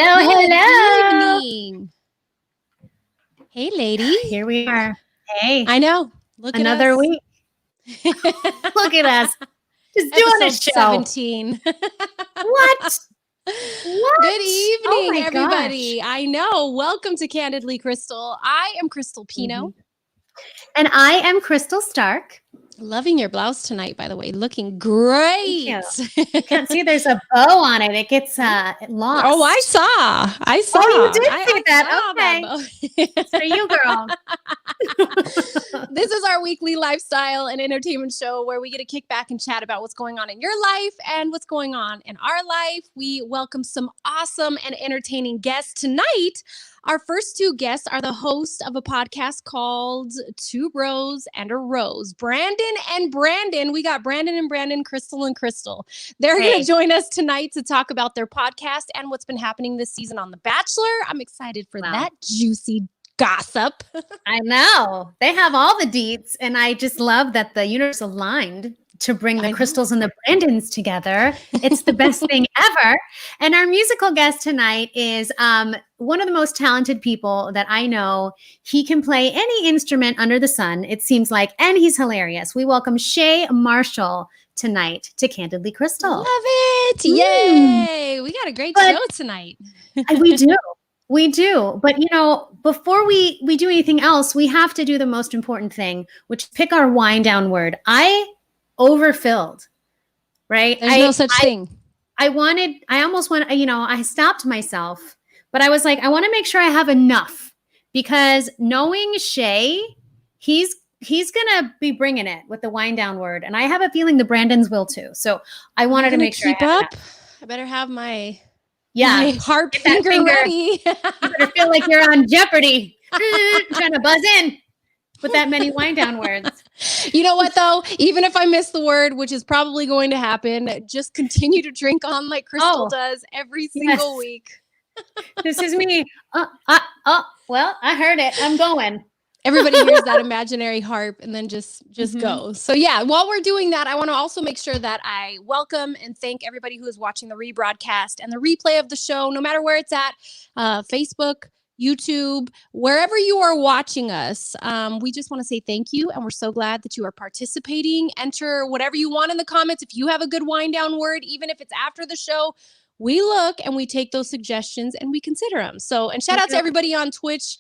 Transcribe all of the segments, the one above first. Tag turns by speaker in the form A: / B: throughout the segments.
A: Hello,
B: Good
A: hello.
B: evening. Hey, lady.
A: Here we are. Hey,
B: I know. Look
A: another
B: at us.
A: week. Look at us. Just doing a
B: Episode
A: show.
B: 17.
A: What? What?
B: Good evening,
A: my
B: everybody.
A: gosh.
B: I know. Welcome to Candidly Krystal. I am Crystal Pino.
A: Mhm. And I am Crystal Stark.
B: Loving your blouse tonight, by the way. Looking great.
A: Thank you. You can't see there's a bow on it. It gets lost.
B: Oh, I saw.
A: Oh, you did see that.
B: saw
A: Okay.
B: that
A: It's for you, girl.
B: This is our weekly lifestyle and entertainment show where we get to kick back and chat about what's going on in your life and what's going on in our life. We welcome some awesome and entertaining guests tonight. Our first two guests are the hosts of a podcast called Two Bros and a Rose. Brandon and Brandon. We got Brandon and Brandon, Crystal and Crystal. They're going to join us tonight to talk about their podcast and what's been happening this season on The Bachelor. I'm excited for that juicy gossip.
A: I know. They have all the deets, and I just love that the universe aligned to bring the Crystals and the Brandons together. It's the best thing ever. And our musical guest tonight is one of the most talented people that I know. He can play any instrument under the sun, it seems like, and he's hilarious. We welcome Shea Marshall tonight to Candidly Krystal.
B: Love it. Yay. We got a great show tonight.
A: We do. We do. But, you know, before we do anything else, we have to do the most important thing, which is pick our wind down word. I overfilled, right?
B: There's no such thing.
A: I stopped myself, but I was like, I want to make sure I have enough, because knowing Shea, he's going to be bringing it with the wind down word. And I have a feeling the Brandons will too. So I wanted to make sure
B: keep up. I better have my harp
A: finger
B: ready.
A: You better feel like you're on Jeopardy, trying to buzz in with that many wind down words.
B: You know what, though? Even if I miss the word, which is probably going to happen, just continue to drink on like Crystal does every single week.
A: This is me. Well, I heard it. I'm going.
B: Everybody hears that imaginary harp and then just go. So yeah, while we're doing that, I want to also make sure that I welcome and thank everybody who is watching the rebroadcast and the replay of the show, no matter where it's at, Facebook, YouTube, wherever you are watching us. We just want to say thank you. And we're so glad that you are participating. Enter whatever you want in the comments. If you have a good wind down word, even if it's after the show, we look and we take those suggestions and we consider them. So, and shout out to everybody on Twitch.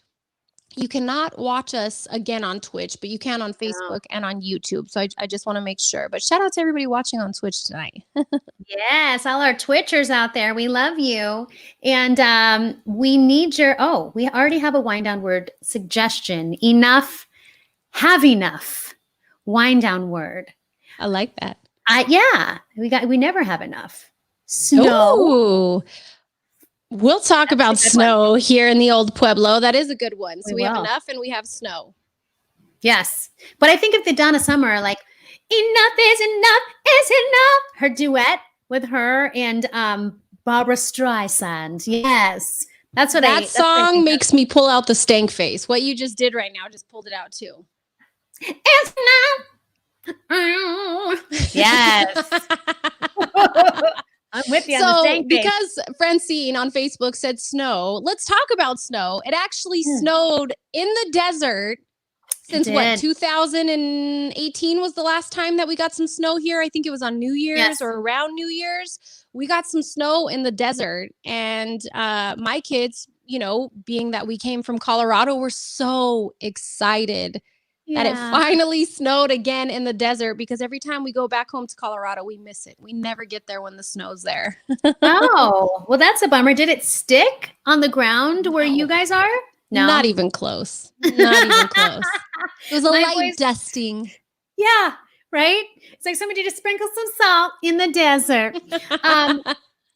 B: You cannot watch us again on Twitch, but you can on Facebook and on YouTube. So I just want to make sure. But shout out to everybody watching on Twitch tonight.
A: Yes, all our Twitchers out there. We love you. And we need we already have a wind down word suggestion. Enough, have enough. Wind down word.
B: I like that.
A: We never have enough. Snow.
B: Ooh. We'll talk about snow here in the old Pueblo. That is a good one. So we have enough and we have snow.
A: Yes. But I think if the Donna Summer, like, enough is enough. Her duet with her and Barbara Streisand. Yes. That's what
B: that song makes me pull out the stank face. What you just did right now just pulled it out too.
A: It's enough. Yes. I'm with you on the same page.
B: Because Francine on Facebook said snow, let's talk about snow. It actually snowed in the desert since 2018 was the last time that we got some snow here. I think it was on New Year's or around New Year's. We got some snow in the desert, and my kids, being that we came from Colorado, were so excited that it finally snowed again in the desert, because every time we go back home to Colorado, we miss it. We never get there when the snow's there.
A: Oh, well, that's a bummer. Did it stick on the ground where you guys are? No,
B: not even close. Not even close. It was a light dusting.
A: Yeah, right? It's like somebody just sprinkled some salt in the desert.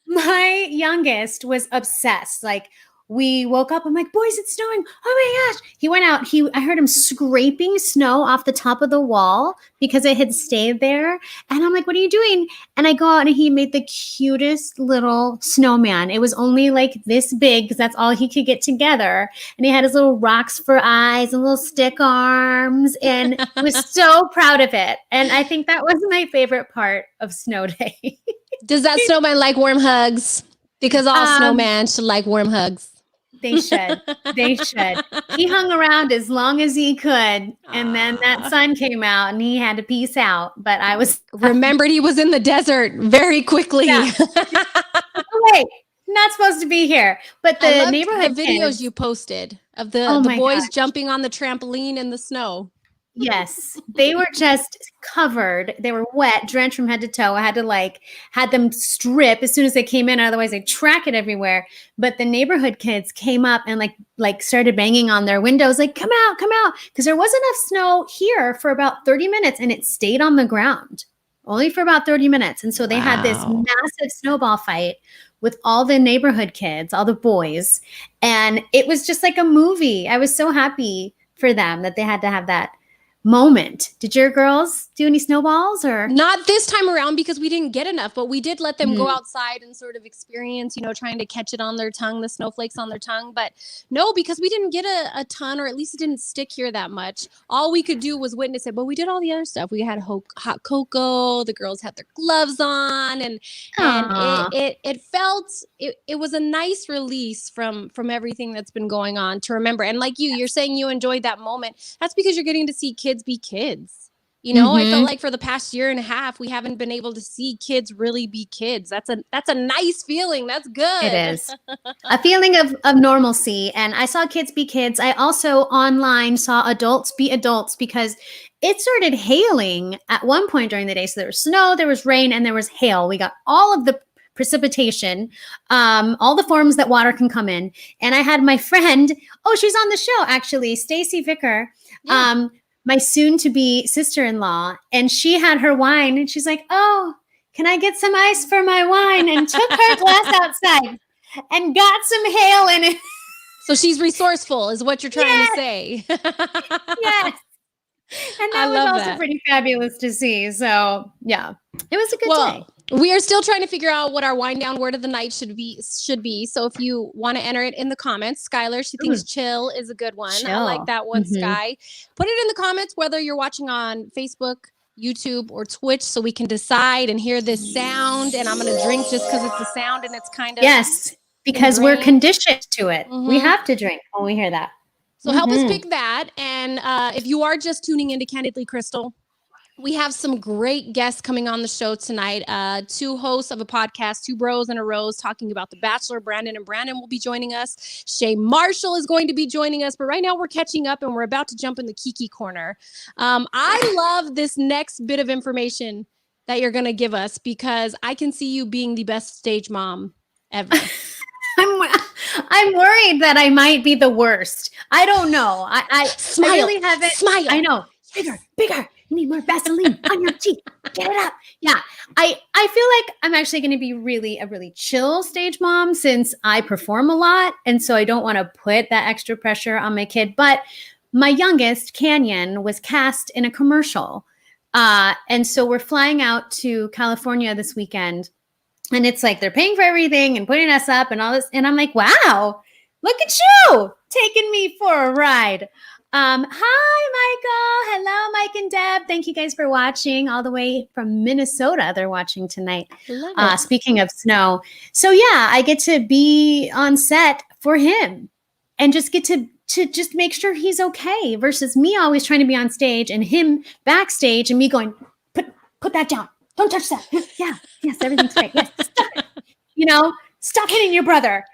A: My youngest was obsessed. Like, we woke up, I'm like, boys, it's snowing. Oh my gosh. He went out. I heard him scraping snow off the top of the wall because it had stayed there. And I'm like, what are you doing? And I go out and he made the cutest little snowman. It was only like this big because that's all he could get together. And he had his little rocks for eyes and little stick arms, and was so proud of it. And I think that was my favorite part of snow day.
B: Does that snowman like warm hugs? Because all
A: Um,
B: snowman should like warm hugs.
A: They should. They should. He hung around as long as he could, and then that sun came out, and he had to peace out. But I was
B: remembered he was in the desert very quickly.
A: yeah. Wait, not supposed to be here. But
B: I
A: the
B: loved
A: neighborhood
B: the videos
A: kids,
B: you posted of
A: oh
B: the
A: my
B: boys
A: gosh.
B: jumping on the trampoline in the snow.
A: Yes, they were just covered. They were wet, drenched from head to toe. I had to had them strip as soon as they came in, otherwise they'd track it everywhere. But the neighborhood kids came up and started banging on their windows, like, come out, because there wasn't enough snow here for about 30 minutes, and it stayed on the ground only for about 30 minutes. And so they had this
B: Wow.
A: massive snowball fight with all the neighborhood kids, all the boys, and it was just like a movie. I was so happy for them that they had to have that moment. Did your girls do any snowballs or?
B: Not this time around because we didn't get enough, but we did let them go
A: Mhm.
B: outside and sort of experience, trying to catch it on their tongue, the snowflakes on their tongue. But no, because we didn't get a ton, or at least it didn't stick here that much. All we could do was witness it, but we did all the other stuff. We had hot cocoa. The girls had their gloves on, and
A: Aw.
B: it felt it was a nice release from everything that's been going on to remember. And like you're saying you enjoyed that moment. That's because you're getting to see kids be kids. I felt
A: Mhm.
B: like for the past year and a half, we haven't been able to see kids really be kids. That's a nice feeling. That's good.
A: It is a feeling of normalcy. And I saw kids be kids. I also online saw adults be adults because it started hailing at one point during the day. So there was snow, there was rain, and there was hail. We got all of the precipitation, all the forms that water can come in. And I had my friend, she's on the show actually, Stacy Vicker.
B: Yeah.
A: My soon-to-be sister-in-law, and she had her wine, and she's like, "Oh, can I get some ice for my wine?" And took her glass outside and got some hail in it.
B: So she's resourceful, is what you're trying
A: Yes.
B: to say.
A: Yes. And that
B: I
A: was
B: love
A: also
B: that.
A: pretty fabulous to see. So yeah, it was a good day.
B: We are still trying to figure out what our wind down word of the night should be. So if you want to enter it in the comments, Skylar, she thinks chill is a good one. I
A: Chill.
B: like that one,
A: Mhm.
B: Sky. Put it in the comments whether you're watching on Facebook, YouTube, or Twitch, so we can decide and hear this sound. And I'm going to drink just because it's the sound and it's kind of
A: Yes, because we're
B: ingrained.
A: conditioned to it. We
B: Mhm.
A: have to drink when we hear that.
B: So help us pick that. And if you are just tuning into Candidly Krystal, we have some great guests coming on the show tonight. Two hosts of a podcast, Two Bros and a Rose, talking about The Bachelor. Brandon and Brandon will be joining us. Shea Marshall is going to be joining us. But right now we're catching up and we're about to jump in the Kiki Corner. I love this next bit of information that you're going to give us because I can see you being the best stage mom ever.
A: I'm worried that I might be the worst. I don't know. I really haven't.
B: Smile.
A: I know. Bigger. You need more Vaseline on your teeth. Get it up. Yeah. I feel like I'm actually going to be a really chill stage mom since I perform a lot. And so I don't want to put that extra pressure on my kid. But my youngest, Canyon, was cast in a commercial. And so we're flying out to California this weekend. And it's like they're paying for everything and putting us up and all this. And I'm like, wow, look at you taking me for a ride. Hi, Michael. Hello, Mike and Deb. Thank you guys for watching all the way from Minnesota. They're watching tonight. Speaking of snow. So yeah, I get to be on set for him and just get to just make sure he's okay versus me always trying to be on stage and him backstage and me going, put that down. Don't touch that. Yeah. Yes. Everything's great. Yes. Stop it. Stop hitting your brother.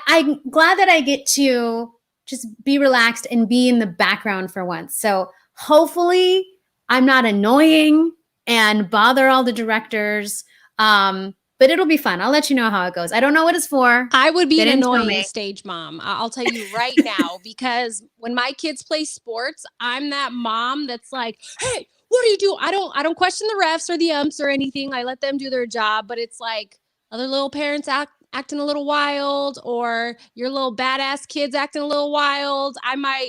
A: I'm glad that I get to just be relaxed and be in the background for once. So hopefully I'm not annoying and bother all the directors. But it'll be fun. I'll let you know how it goes. I don't know what it's for.
B: I would be an annoying stage mom. I'll tell you right now, because when my kids play sports, I'm that mom that's like, hey, what do you do? I don't question the refs or the umps or anything. I let them do their job, but it's like other little parents acting a little wild, or your little badass kids acting a little wild. I might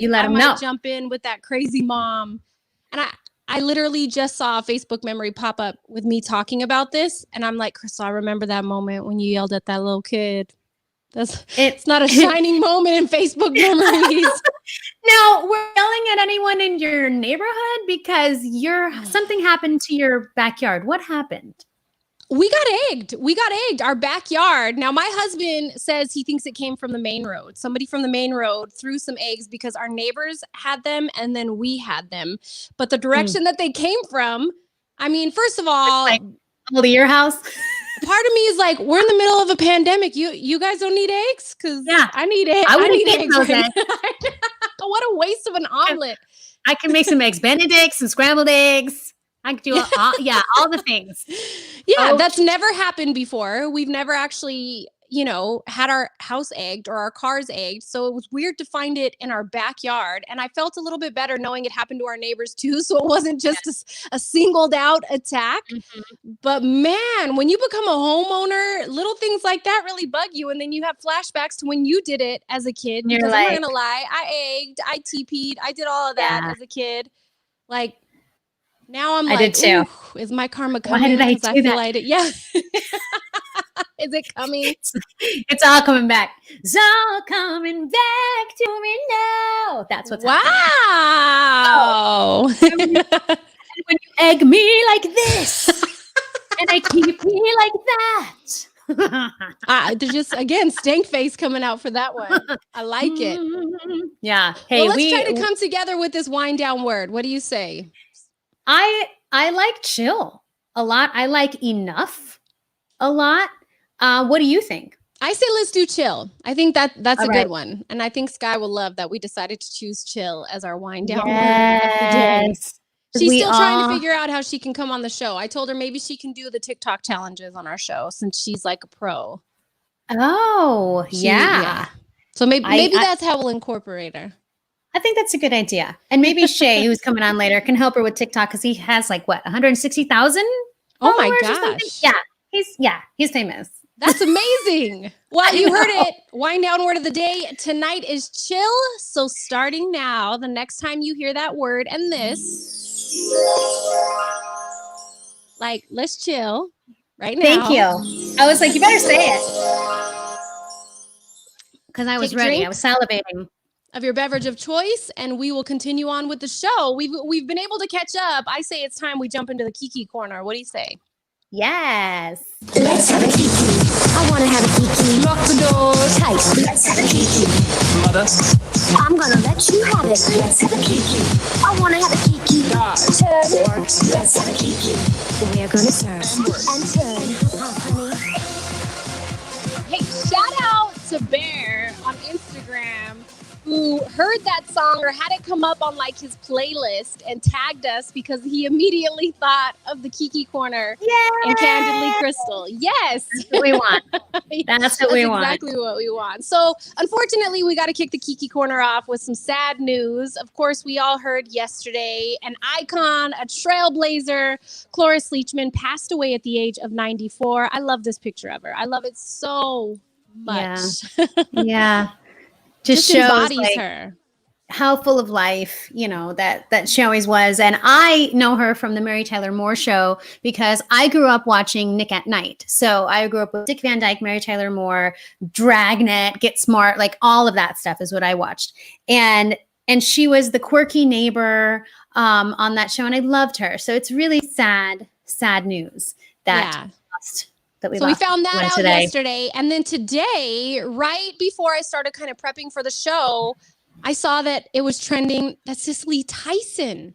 B: jump in with that crazy mom. And I literally just saw a Facebook memory pop up with me talking about this. And I'm like, Krystal, I remember that moment when you yelled at that little kid. It's not a shining moment in Facebook memories.
A: Now, we're yelling at anyone in your neighborhood because something happened to your backyard. What happened?
B: We got egged. Our backyard. Now, my husband says he thinks it came from the main road. Somebody from the main road threw some eggs because our neighbors had them and then we had them. But the direction that they came from, I mean, first of all,
A: to your house.
B: Part of me is like, we're in the middle of a pandemic. You guys don't need eggs? Because I need eggs.
A: I
B: need
A: eggs.
B: Right. What a waste of an omelet.
A: I can make some eggs Benedict, some scrambled eggs. I can do all the things.
B: Yeah, that's never happened before. We've never actually, had our house egged or our cars egged. So it was weird to find it in our backyard. And I felt a little bit better knowing it happened to our neighbors too. So it wasn't just a singled out attack. Mm-hmm. But man, when you become a homeowner, little things like that really bug you. And then you have flashbacks to when you did it as a kid. Because I'm not going to lie, I egged, I TP'd, I did all of that as a kid. Like, now I'm
A: I did too.
B: Is my karma coming?
A: Why did I do that?
B: Like yeah. Is it coming?
A: It's all coming back. It's all coming back to me now. That's what's happening.
B: Wow.
A: When you egg me like this and I keep me like that.
B: There's just, again, stank face coming out for that one. I like it.
A: Yeah. Hey,
B: well, let's try to come together with this wind down word. What do you say?
A: I like chill a lot. I like enough a lot. What do you think?
B: I say let's do chill. I think that's a good one. And I think Sky will love that we decided to choose chill as our wind down word of the day. She's still trying to figure out how she can come on the show. I told her maybe she can do the TikTok challenges on our show since she's like a pro.
A: Oh, yeah.
B: So maybe that's how we'll incorporate her.
A: I think that's a good idea. And maybe Shea, who's coming on later, can help her with TikTok because he has 160,000?
B: Oh my gosh.
A: Yeah, he's famous.
B: That's amazing. Well, you heard it. Wind down word of the day tonight is chill. So starting now, the next time you hear that word and this, let's chill right now.
A: Thank you. I was like, you better say it. Because I was ready. I was salivating.
B: Of your beverage of choice, and we will continue on with the show. We've been able to catch up. I say it's time we jump into the Kiki Corner. What do you say?
A: Yes.
C: Let's have a Kiki. I want to have a Kiki.
D: Lock the doors.
C: Tight. Let's have a Kiki.
D: Mother.
C: I'm gonna let you have it. Let's have a Kiki. I want to have a Kiki. Turn. Let's have a Kiki. We're gonna turn and turn. Honey.
B: Hey, shout out to Bear on Instagram, who heard that song or had it come up on his playlist and tagged us because he immediately thought of the Kiki Corner and Candidly Krystal. Yes.
A: That's what we want. That's what we want.
B: Exactly what we want. So unfortunately, we got to kick the Kiki Corner off with some sad news. Of course, we all heard yesterday an icon, a trailblazer, Cloris Leachman passed away at the age of 94. I love this picture of her. I love it so much.
A: Yeah. Just shows
B: embodies her.
A: How full of life, that she always was. And I know her from the Mary Tyler Moore Show because I grew up watching Nick at Night. So I grew up with Dick Van Dyke, Mary Tyler Moore, Dragnet, Get Smart, all of that stuff is what I watched. And she was the quirky neighbor on that show, and I loved her. So it's really sad news that we
B: found that out yesterday. And then today, right before I started kind of prepping for the show, I saw that it was trending that Cicely Tyson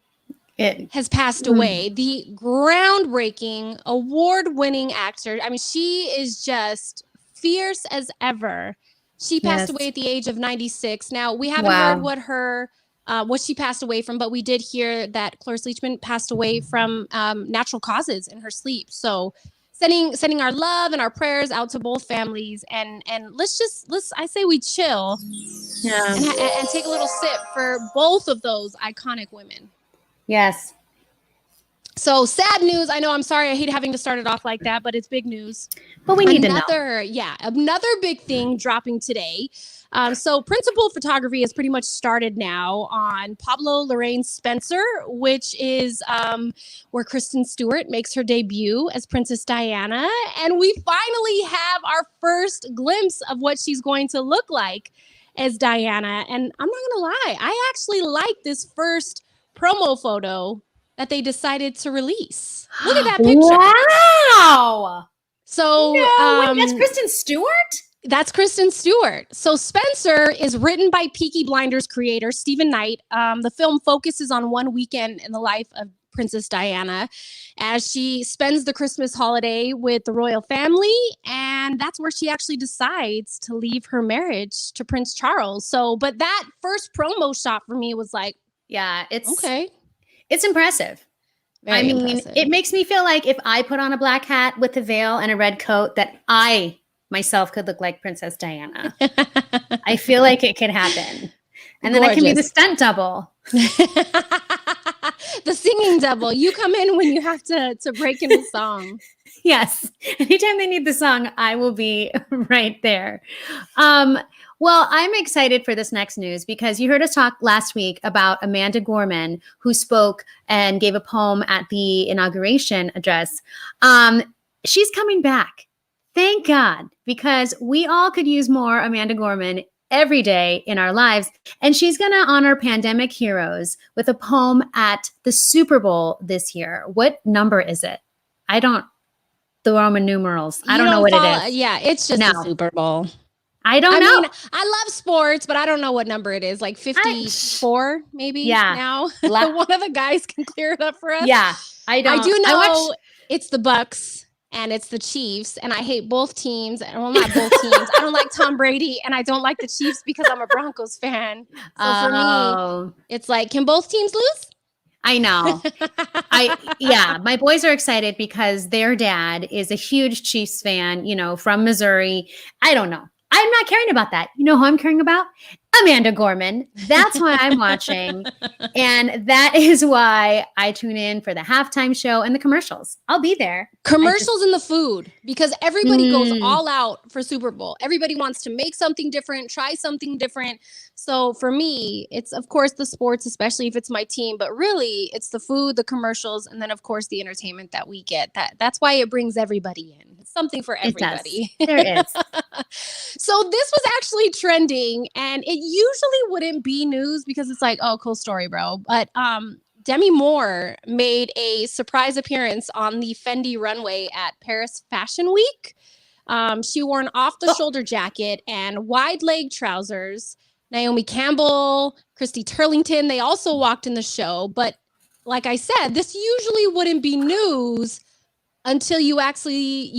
B: has passed away. The groundbreaking, award-winning actor. I mean, she is just fierce as ever. She passed away at the age of 96. Now, we haven't heard what she passed away from, but we did hear that Cloris Leachman passed away from natural causes in her sleep. So sending our love and our prayers out to both families, and I say we chill and take a little sip for both of those iconic women.
A: Yes.
B: So sad news. I know. I'm sorry. I hate having to start it off like that, but it's big news.
A: But we need to know.
B: Yeah. Another big thing dropping today. So principal photography has pretty much started now on Pablo Lorraine Spencer, which is where Kristen Stewart makes her debut as Princess Diana. And we finally have our first glimpse of what she's going to look like as Diana. And I'm not going to lie, I actually like this first promo photo that they decided to release. Look at that picture.
A: Wow.
B: So
A: Wait, that's Kristen Stewart?
B: That's Kristen Stewart. So Spencer is written by Peaky Blinders creator Stephen Knight. The film focuses on one weekend in the life of Princess Diana as she spends the Christmas holiday with the royal family, and that's where she actually decides to leave her marriage to Prince Charles. So, but that first promo shot for me was like,
A: yeah, it's
B: okay.
A: It's impressive.
B: Very impressive.
A: It makes me feel like if I put on a black hat with a veil and a red coat, that I myself could look like Princess Diana. I feel like it could happen. And then I can be the stunt double.
B: The singing double. You come in when you have to break into song.
A: Yes. Anytime they need the song, I will be right there. Well, I'm excited for this next news because you heard us talk last week about Amanda Gorman, who spoke and gave a poem at the inauguration address. She's coming back. Thank God, because we all could use more Amanda Gorman every day in our lives. And she's going to honor pandemic heroes with a poem at the Super Bowl this year. What number is it? The Roman numerals. I don't know what it is.
B: Yeah, it's just the Super Bowl.
A: I don't know.
B: Mean, I love sports, but I don't know what number it is. Like 54, maybe.
A: Yeah.
B: Now, one of the guys can clear it up for us.
A: Yeah, I do
B: know it's the Bucks and it's the Chiefs, and I hate both teams. Well, not both teams. I don't like Tom Brady, and I don't like the Chiefs because I'm a Broncos fan. So for me, it's like, can both teams lose?
A: I know. My boys are excited because their dad is a huge Chiefs fan, from Missouri. I don't know. I'm not caring about that. You know who I'm caring about? Amanda Gorman. That's why I'm watching. And that is why I tune in for the halftime show and the commercials. I'll be there.
B: Commercials and the food, because everybody goes all out for Super Bowl. Everybody wants to make something different, try something different. So for me, it's of course the sports, especially if it's my team, but really it's the food, the commercials, and then of course the entertainment that we get. That's why it brings everybody in. It's something for everybody.
A: There is.
B: So this was actually trending, and it usually wouldn't be news because it's like, oh, cool story, bro. But Demi Moore made a surprise appearance on the Fendi runway at Paris Fashion Week. She wore an off-the-shoulder jacket and wide-leg trousers. Naomi Campbell, Christy Turlington, they also walked in the show. But like I said, this usually wouldn't be news until you actually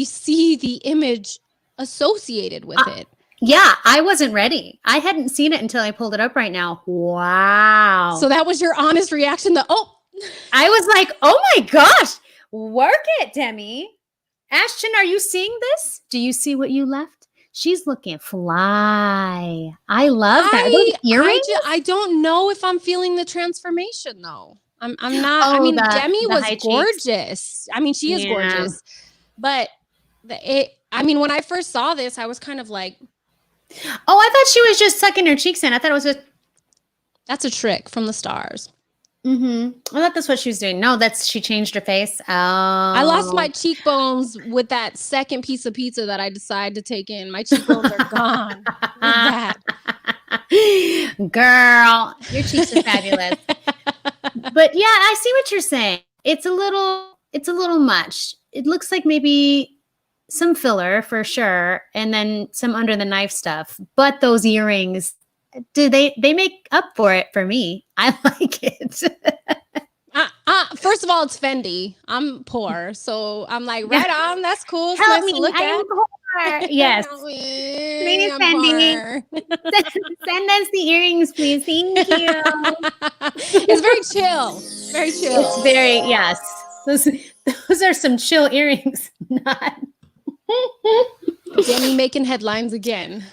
B: see the image associated with it.
A: Yeah, I wasn't ready. I hadn't seen it until I pulled it up right now. Wow.
B: So that was your honest reaction to,
A: I was like, oh my gosh, work it, Demi. Ashton, are you seeing this? Do you see what you left? She's looking fly. I love that. Earrings?
B: I don't know if I'm feeling the transformation though. I'm not. Demi was gorgeous. I mean, she is gorgeous. But when I first saw this, I was kind of like,
A: oh, I thought she was just sucking her cheeks in. I thought it was just.
B: That's a trick from the stars.
A: I thought that's what she was doing. No, she changed her face. Oh.
B: I lost my cheekbones with that second piece of pizza that I decided to take in. My cheekbones are gone.
A: Girl, your cheeks are fabulous. But yeah, I see what you're saying. It's a little much. It looks like maybe some filler for sure, and then some under the knife stuff. But those earrings, they make up for it for me. I like it.
B: First of all, it's Fendi. I'm poor, so I'm like, right on. That's cool. It's
A: Help
B: nice
A: me,
B: to look
A: I
B: at.
A: am poor. Yes. Please, Fendi. Send us the earrings, please. Thank you.
B: It's very chill. Very chill.
A: It's very, yes. Those are some chill earrings. Not.
B: Demi making headlines again.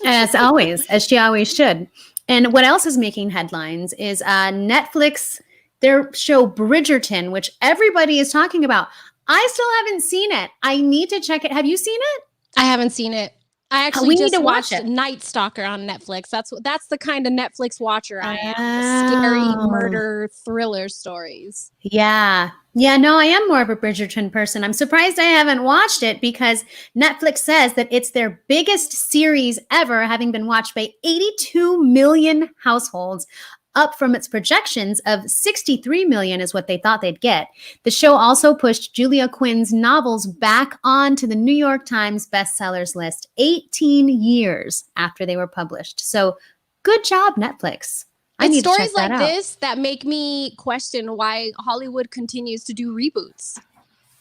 A: As always, as she always should. And what else is making headlines is Netflix, their show Bridgerton, which everybody is talking about. I still haven't seen it. I need to check it. Have you seen it?
B: I haven't seen it. I actually
A: we
B: just
A: need to
B: watched
A: watch it.
B: Night Stalker on Netflix. That's the kind of Netflix watcher I am. Scary murder thriller stories.
A: Yeah. Yeah, no, I am more of a Bridgerton person. I'm surprised I haven't watched it because Netflix says that it's their biggest series ever, having been watched by 82 million households. up from its projections of 63 million is what they thought they'd get. The show also pushed Julia Quinn's novels back onto the New York Times bestsellers list 18 years after they were published. So good job, Netflix. I
B: It's
A: need to check
B: stories
A: that
B: like
A: out.
B: this that make me question why Hollywood continues to do reboots.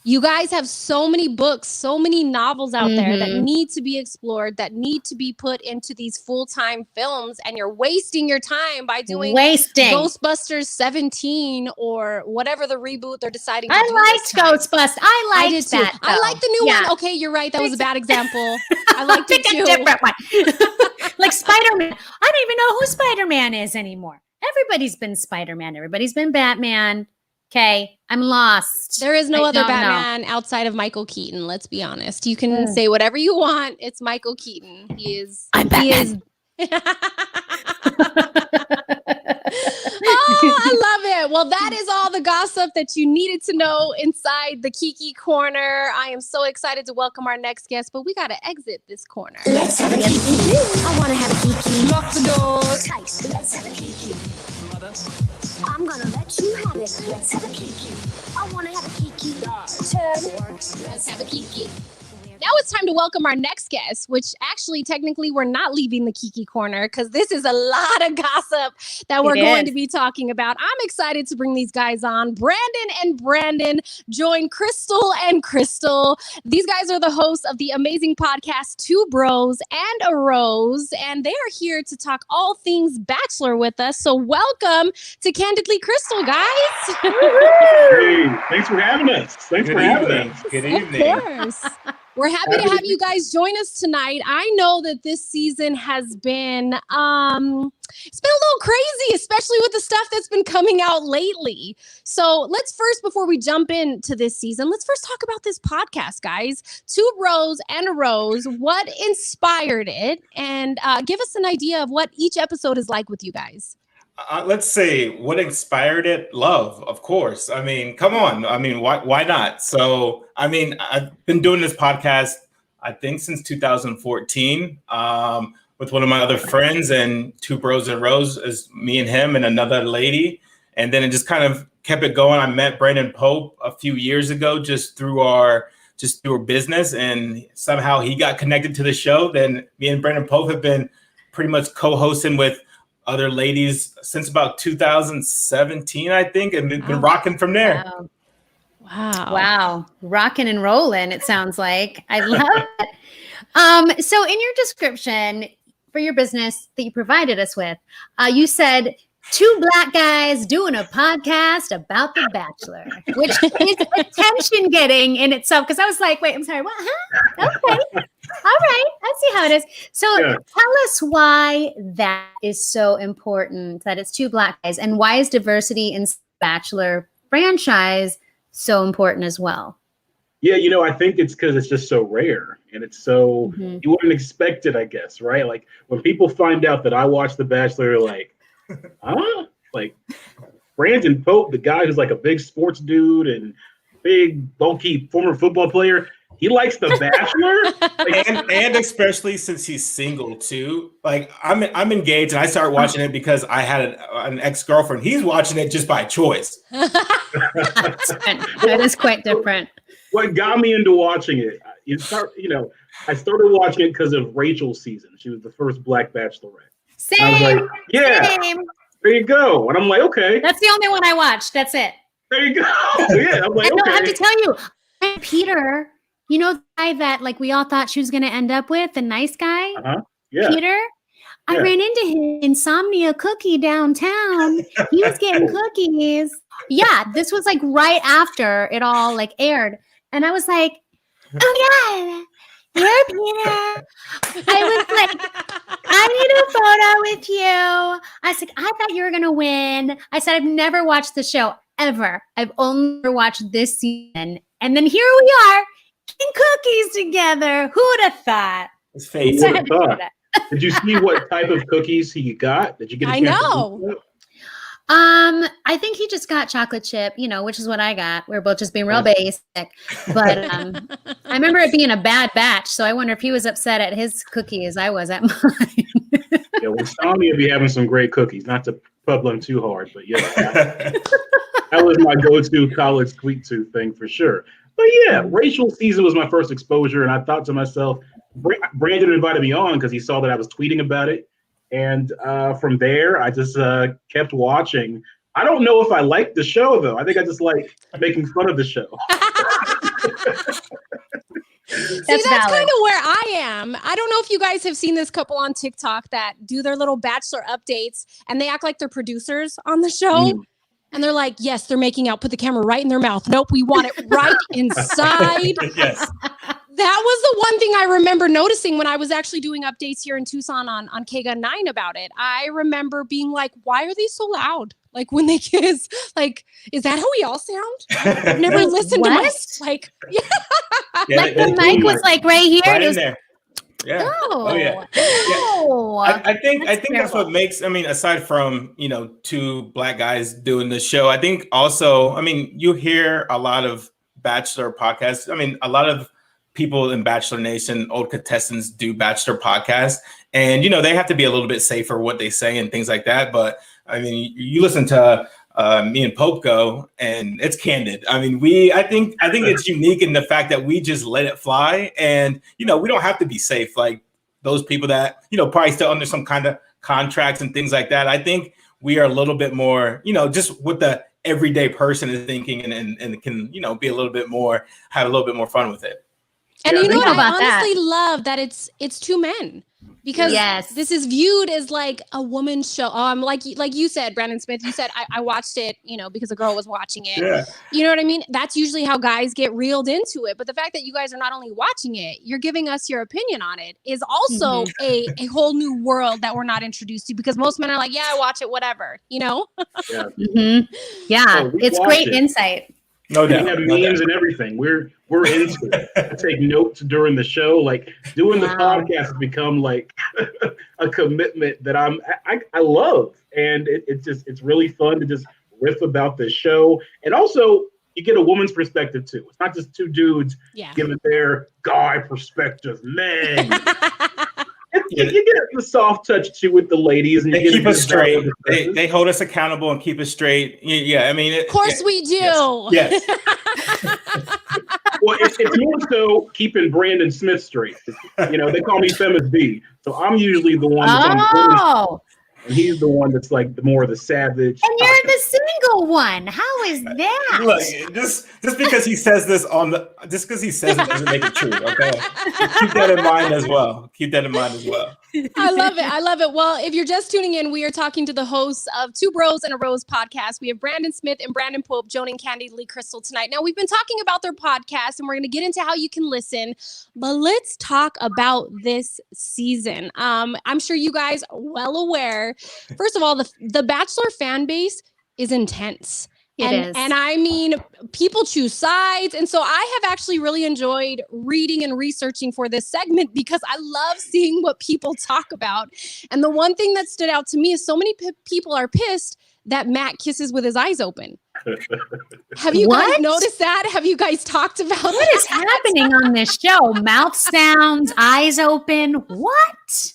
B: You guys have so many books, so many novels out there that need to be explored, that need to be put into these full-time films, and you're wasting your time by doing Ghostbusters 17 or whatever the reboot they're deciding to do.
A: I liked Ghostbusters. I liked that.
B: Too. I like the new one. Okay, you're right. That was a bad example. I liked it too.
A: Pick a different one. Like Spider-Man. I don't even know who Spider-Man is anymore. Everybody's been Spider-Man. Everybody's been Batman. Okay, I'm lost.
B: There is no other Batman outside of Michael Keaton. Let's be honest. You can say whatever you want. It's Michael Keaton.
A: I'm Batman.
B: Oh, I love it. Well, that is all the gossip that you needed to know inside the Kiki Corner. I am so excited to welcome our next guest, but we got to exit this corner.
C: Let's have a Kiki. I want to have a Kiki.
D: Lock the doors.
C: Tight. Let's have a Kiki. I'm gonna let you have it. Let's have a Kiki. I want to have a Kiki. Turn. Let's have a Kiki.
B: Now it's time to welcome our next guest, which actually technically we're not leaving the Kiki Corner because this is a lot of gossip that we're going to be talking about. I'm excited to bring these guys on. Brandon and Brandon join Krystal and Krystal. These guys are the hosts of the amazing podcast Two Bros and a Rose, and they are here to talk all things Bachelor with us. So welcome to Candidly Krystal, guys.
E: Hey, thanks for having us. Thanks for having us.
D: Good evening.
B: Of course. We're happy to have you guys join us tonight. I know that this season has been, it's been a little crazy, especially with the stuff that's been coming out lately. So let's first, before we jump into this season, let's first talk about this podcast, guys. Two Bros and a Rose. What inspired it? And give us an idea of what each episode is like with you guys.
D: Let's say what inspired it. Love, of course. I mean, come on. I mean, why not? So, I mean, I've been doing this podcast, I think, since 2014 with one of my other friends, and Two Bros and Rose is me and him and another lady. And then it just kind of kept it going. I met Brandon Pope a few years ago just through our business, and somehow he got connected to the show. Then me and Brandon Pope have been pretty much co-hosting with other ladies since about 2017, I think, and been rocking from there.
A: Wow. Rocking and rolling, it sounds like. I love it. So in your description for your business that you provided us with, you said two Black guys doing a podcast about The Bachelor, which is attention getting in itself. Because I was like, wait, I'm sorry, what? Huh? Okay. All right. I see how it is. So tell us why that is so important, that it's two Black guys, and why is diversity in Bachelor franchise so important as well?
E: Yeah, I think it's because it's just so rare, and it's so, you wouldn't expect it, I guess, right? Like when people find out that I watch The Bachelor, they're like, huh? Like Brandon Pope, the guy who's like a big sports dude and big, bulky former football player, he likes The Bachelor,
D: and especially since he's single too. Like I'm engaged, and I started watching it because I had an ex-girlfriend. He's watching it just by choice.
A: That is quite different.
E: What got me into watching it? I started watching it because of Rachel's season. She was the first Black Bachelorette.
A: Same.
E: I was like, yeah,
A: Same.
E: There you go. And I'm like, okay.
A: That's the only one I watched. That's it.
E: There you go. Yeah, I'm like,
A: I don't
E: okay.
A: have to tell you, Peter, the guy that like we all thought she was going to end up with, the nice guy,
E: Yeah.
A: Peter. I ran into him Insomnia Cookie downtown. He was getting cookies. Yeah, this was like right after it all like aired, and I was like, oh my God, you're Peter. I was like, I need a photo with you. I was like, I thought you were gonna win. I said, I've never watched the show ever. I've only watched this season, and then here we are eating cookies together. Who would have thought?
D: It's fate.
E: Who would have thought? Did you see what type of cookies he got? Did you get a chance to look at it?
A: I think he just got chocolate chip, which is what I got. We're both just being real basic. But I remember it being a bad batch, so I wonder if he was upset at his cookie as I was at mine.
E: Yeah, when Sonya be having some great cookies. Not to pub them too hard, but yeah, that was my go-to college sweet tooth thing for sure. But yeah, racial season was my first exposure, and I thought to myself, Brandon invited me on because he saw that I was tweeting about it, and from there I just kept watching. I don't know if I liked the show though. I think I just like making fun of the show.
B: That's kind of where I am. I don't know if you guys have seen this couple on TikTok that do their little Bachelor updates and they act like they're producers on the show. And they're like, yes, they're making out. Put the camera right in their mouth. Nope, we want it right inside.
D: Yes.
B: That was the one thing I remember noticing when I was actually doing updates here in Tucson on K-Gun 9 about it. I remember being like, why are they so loud? Like when they kiss, like, is that how we all sound? I've never listened to my, like,
A: yeah, like the mic was like right here.
D: Right
A: it was,
D: in there. Yeah.
A: Oh,
D: yeah.
A: Oh,
D: I think that's what makes, I mean, aside from, two black guys doing the show, I think also, I mean, you hear a lot of Bachelor podcasts. I mean, a lot of people in Bachelor Nation, old contestants do Bachelor podcasts, and, they have to be a little bit safer what they say and things like that. But I mean, you listen to me and Pope go, and it's candid. I mean, I think it's unique in the fact that we just let it fly, and we don't have to be safe like those people that probably still under some kind of contracts and things like that. I think we are a little bit more, just what the everyday person is thinking, and can be a little bit more, have a little bit more fun with it.
B: And you know what? I honestly love that it's two men. Because this is viewed as like a woman's show. Like you said, Brandon Smith, you said, I watched it, because a girl was watching it. Yeah. You know what I mean? That's usually how guys get reeled into it. But the fact that you guys are not only watching it, you're giving us your opinion on it is also a whole new world that we're not introduced to, because most men are like, yeah, I watch it, whatever,
E: Yeah,
A: it's great insight.
D: No doubt.
E: We have memes and everything. We're into it. I take notes during the show. Like doing the podcast has become like a commitment that I love, and it's really fun to just riff about the show. And also, you get a woman's perspective too. It's not just two dudes giving their guy perspective. Man, you get the soft touch too with the ladies, and
D: they keep us straight. They hold us accountable and keep us straight. Yeah, I mean,
B: of course we do.
D: Yes.
E: Well, it's more so keeping Brandon Smith straight. They call me Femis B, so I'm usually the one that's on and he's the one that's like the more of the savage.
A: And you're the single one. How is that?
D: Look, just because he says this just because he says it doesn't make it true. Okay, keep that in mind as well.
B: I love it. Well, if you're just tuning in, we are talking to the hosts of Two Bros and a Rose podcast. We have Brandon Smith and Brandon Pope joining Candidly Krystal tonight. Now, we've been talking about their podcast, and we're going to get into how you can listen. But let's talk about this season. I'm sure you guys are well aware. First of all, the Bachelor fan base is intense.
A: It is.
B: And I mean, people choose sides. And so I have actually really enjoyed reading and researching for this segment because I love seeing what people talk about. And the one thing that stood out to me is so many people are pissed that Matt kisses with his eyes open. Have you guys noticed that? Have you guys talked about
A: what is happening on this show? Mouth sounds, eyes open. What?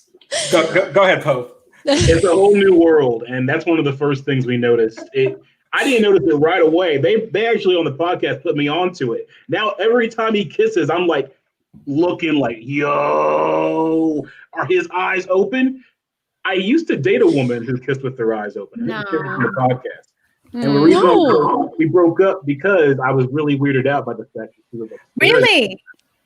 D: Go ahead, Pope.
E: It's a whole new world, and that's one of the first things we noticed. I didn't notice it right away. They actually on the podcast put me onto it. Now every time he kisses, I'm like looking like, yo, are his eyes open? I used to date a woman who kissed with her eyes open.
A: No.
E: On the podcast. And the reason we broke up because I was really weirded out by the fact that she was like,
A: really?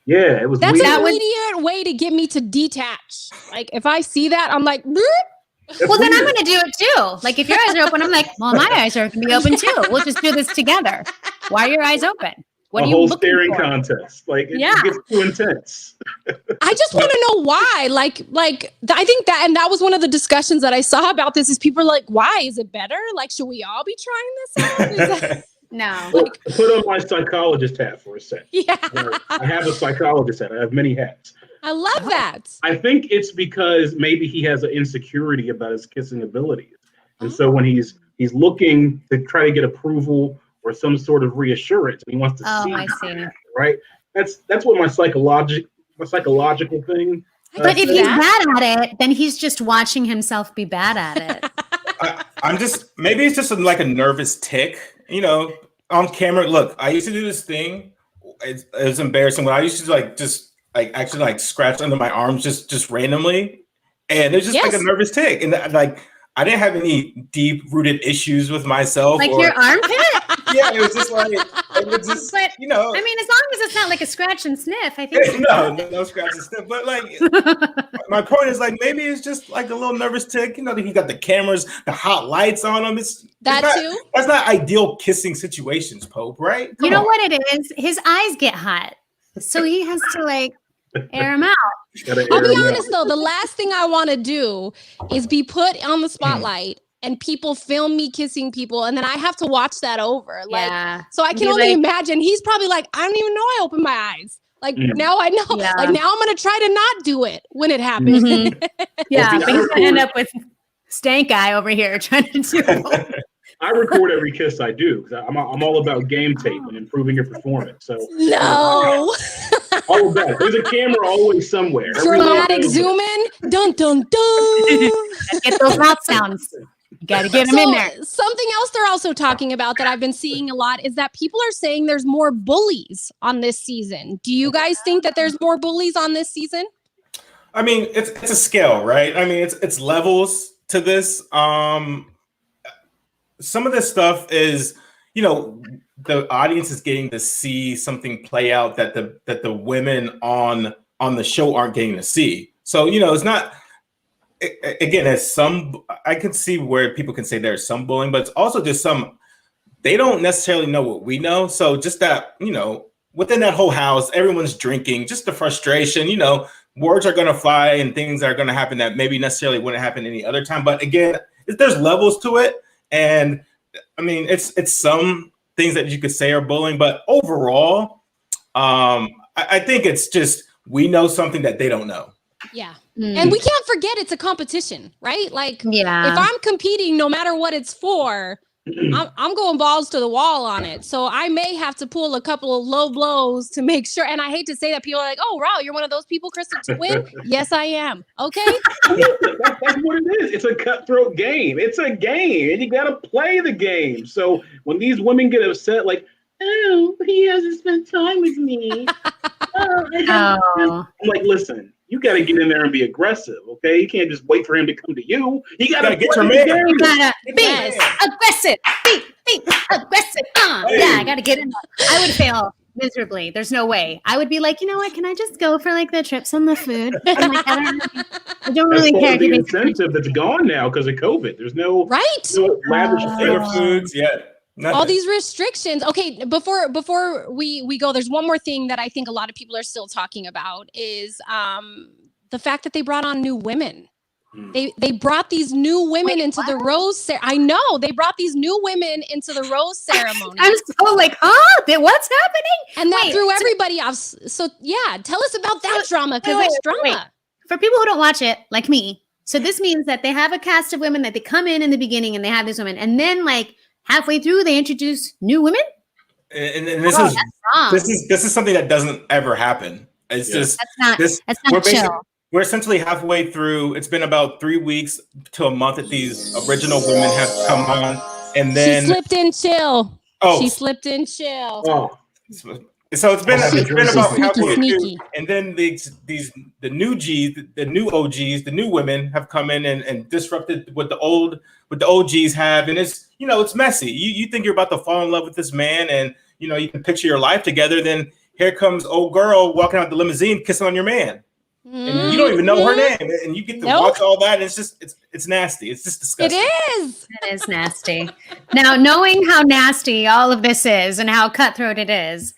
E: Yeah, it was.
B: That's
E: weird.
B: an immediate way to get me to detach. Like if I see that, I'm like,
A: well, then I'm going to do it too. Like if your eyes are open, I'm like, well, my eyes are going to be open too. We'll just do this together. Why are your eyes open? What are you
E: whole
A: looking
E: staring
A: for?
E: contest. Like it gets too intense.
B: I just want to know why. Like I think that was one of the discussions that I saw about this is people are like, why is it better? Like, should we all be trying this out?
A: No.
E: Like, put on my psychologist hat for a second.
B: Yeah.
E: I have a psychologist hat. I have many hats.
B: I love that.
E: I think it's because maybe he has an insecurity about his kissing abilities. And so when he's looking to try to get approval or some sort of reassurance, he wants to see.
A: I see.
E: Right? That's what my psychological thing.
A: But if he's bad at it, then he's just watching himself be bad at it.
D: I'm just, maybe it's just like a nervous tick, you know, on camera. Look, I used to do this thing. It was embarrassing when I used to actually scratch under my arms just randomly. And it's just like a nervous tick. And I didn't have any deep rooted issues with myself.
A: Like your armpit?
D: Yeah, it was just like, but, you know.
A: I mean, as long as it's not like a scratch and sniff, I think.
D: No scratch and sniff. But like, my point is like, maybe it's just like a little nervous tick. You know, he got the cameras, the hot lights on him. That's not ideal kissing situations, Pope, right?
A: You know what it is? His eyes get hot. So he has to like air them out.
B: I'll be honest though, the last thing I want to do is be put on the spotlight and people film me kissing people, and then I have to watch that over. So I can only imagine he's probably like, I don't even know I opened my eyes. Like now I know. Yeah. Like now I'm gonna try to not do it when it happens.
A: Yeah, but he's gonna end up with stank eye over here trying to do it.
E: I record every kiss I do because I'm all about game tape and improving your performance. So
B: no,
E: all of that. There's a camera always somewhere.
B: Dramatic zoom in. Dun dun dun.
A: Get those mouth sounds. You got to get them in there.
B: Something else they're also talking about that I've been seeing a lot is that people are saying there's more bullies on this season. Do you guys think that there's more bullies on this season?
D: I mean, it's a scale, right? I mean, it's levels to this. Some of this stuff is, you know, the audience is getting to see something play out that the women on the show aren't getting to see. So, you know, it's not. Again, I can see where people can say there's some bullying, but it's also just they don't necessarily know what we know. So just that, you know, within that whole house, everyone's drinking, just the frustration, you know, words are going to fly and things are going to happen that maybe necessarily wouldn't happen any other time. But again, there's levels to it. And I mean, it's some things that you could say are bullying, but overall, I think it's just, we know something that they don't know.
B: Yeah. And we can't forget it's a competition, right? Like, if I'm competing, no matter what it's for, I'm going balls to the wall on it. So I may have to pull a couple of low blows to make sure. And I hate to say that, people are like, oh, wow, you're one of those people, Krystal, to win? Yes, I am. Okay.
E: That's what it is. It's a cutthroat game. It's a game, and you got to play the game. So when these women get upset, like, oh, he hasn't spent time with me. I'm like, listen. You got to get in there and be aggressive, okay? You can't just wait for him to come to you. You got to get your man.
A: You got to be aggressive. Be aggressive. Yeah, I got to get in there. I would fail miserably. There's no way. I would be like, you know what? Can I just go for like the trips on the food? I'm like, I don't really care.
E: The incentive that's gone now because of COVID. There's no lavish
D: foods yet. Nothing.
B: All these restrictions. Okay, before we go, there's one more thing that I think a lot of people are still talking about is the fact that they brought on new women. They brought these new women into the rose. I know they brought these new women into the rose ceremony.
A: I'm so like, what's happening?
B: And that threw everybody off. So yeah, tell us about that drama because it's drama.
A: For people who don't watch it, like me, so this means that they have a cast of women that they come in the beginning and they have these women, and then like. Halfway through, they introduce new women,
D: and this is something that doesn't ever happen. It's just
A: that's not chill.
D: We're essentially halfway through. It's been about 3 weeks to a month that these original women have come on, and then
B: she slipped in chill.
D: Oh,
B: she slipped in chill.
D: Oh, so it's been about halfway through, and then the new OGs, the new women have come in and disrupted what the OGs have, and it's it's messy. You think you're about to fall in love with this man, and you can picture your life together. Then here comes old girl walking out the limousine, kissing on your man, and you don't even know her name, and you get to watch all that. And it's nasty. It's just disgusting.
A: It is nasty. Now, knowing how nasty all of this is and how cutthroat it is.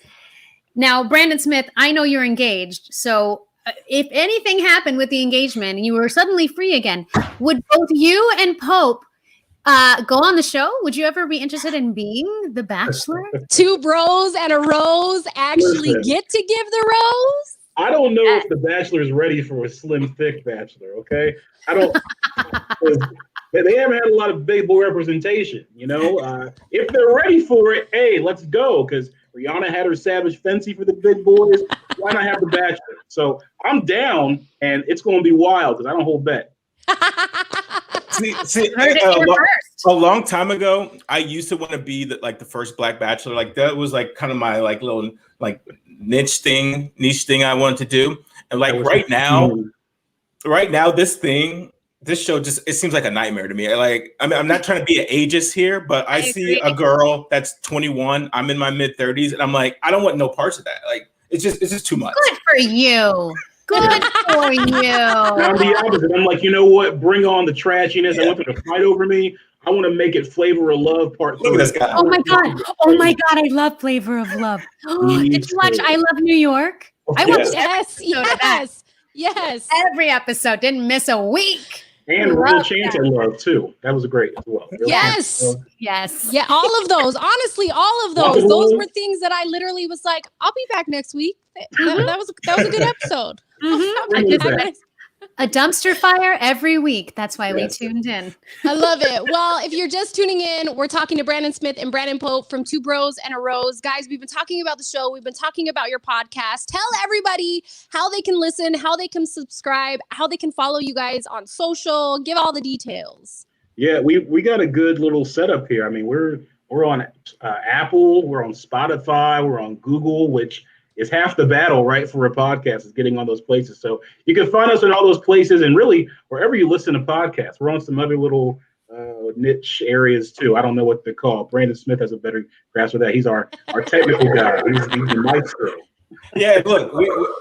A: Now, Brandon Smith, I know you're engaged. So if anything happened with the engagement and you were suddenly free again, would both you and Pope go on the show? Would you ever be interested in being the Bachelor?
B: Two bros and a rose actually get to give the rose?
E: I don't know if the Bachelor is ready for a slim, thick Bachelor, okay? I don't. They haven't had a lot of big boy representation, If they're ready for it, hey, let's go, because Rihanna had her Savage Fenty for the big boys. Why not have the Bachelor? So I'm down, and it's going to be wild because I don't hold back.
D: See,
A: Heard it here first.
D: a long time ago, I used to want to be the first Black Bachelor. Like that was like kind of my like little like niche thing I wanted to do. And like right now, this show it seems like a nightmare to me. Like I mean, I'm not trying to be an ageist here, but I see a girl that's 21. I'm in my mid 30s, and I'm like, I don't want no parts of that. Like it's just too much.
A: Good for you. Good for you.
E: I'm the opposite. I'm like, you know what? Bring on the trashiness. Yeah. I want them to fight over me. I want to make it Flavor of Love Part 3.
A: Oh my god! Oh my god! I love Flavor of Love. Oh, did you watch I Love New York? I watched
B: yes.
A: Every episode. Didn't miss a week.
E: And Real Chance I love too. That was great as well.
B: Yes. Yeah, all of those. Honestly, all of those. Those were things that I literally was like, I'll be back next week. That was a good episode.
A: A dumpster fire every week. That's why we tuned in.
B: I love it. Well, if you're just tuning in, we're talking to Brandon Smith and Brandon Pope from Two Bros and a Rose. Guys, we've been talking about the show. We've been talking about your podcast. Tell everybody how they can listen, how they can subscribe, how they can follow you guys on social. Give all the details.
E: Yeah, we got a good little setup here. I mean, we're on Apple, we're on Spotify, we're on Google, which is half the battle, right, for a podcast is getting on those places. So you can find us in all those places, and really wherever you listen to podcasts. We're on some other little niche areas too. I don't know what they're called. Brandon Smith has a better grasp of that. He's our technical guy. He's the maestro.
D: Yeah, look,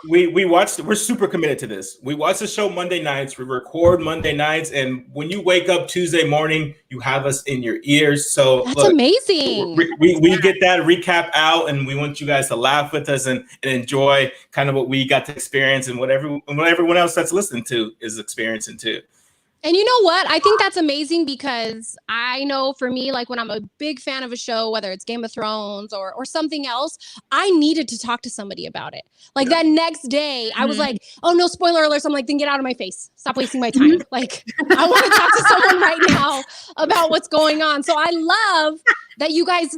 D: we watched. We're super committed to this. We watch the show Monday nights. We record Monday nights, and when you wake up Tuesday morning, you have us in your ears. So
B: that's amazing.
D: We get that recap out, and we want you guys to laugh with us and enjoy kind of what we got to experience and what everyone else that's listening to is experiencing too.
B: And you know what? I think that's amazing because I know for me, like when I'm a big fan of a show, whether it's Game of Thrones or something else, I needed to talk to somebody about it. Like that next day, I was like, oh no, spoiler alerts. I'm like, then get out of my face. Stop wasting my time. Like I want to talk to someone right now about what's going on. So I love that you guys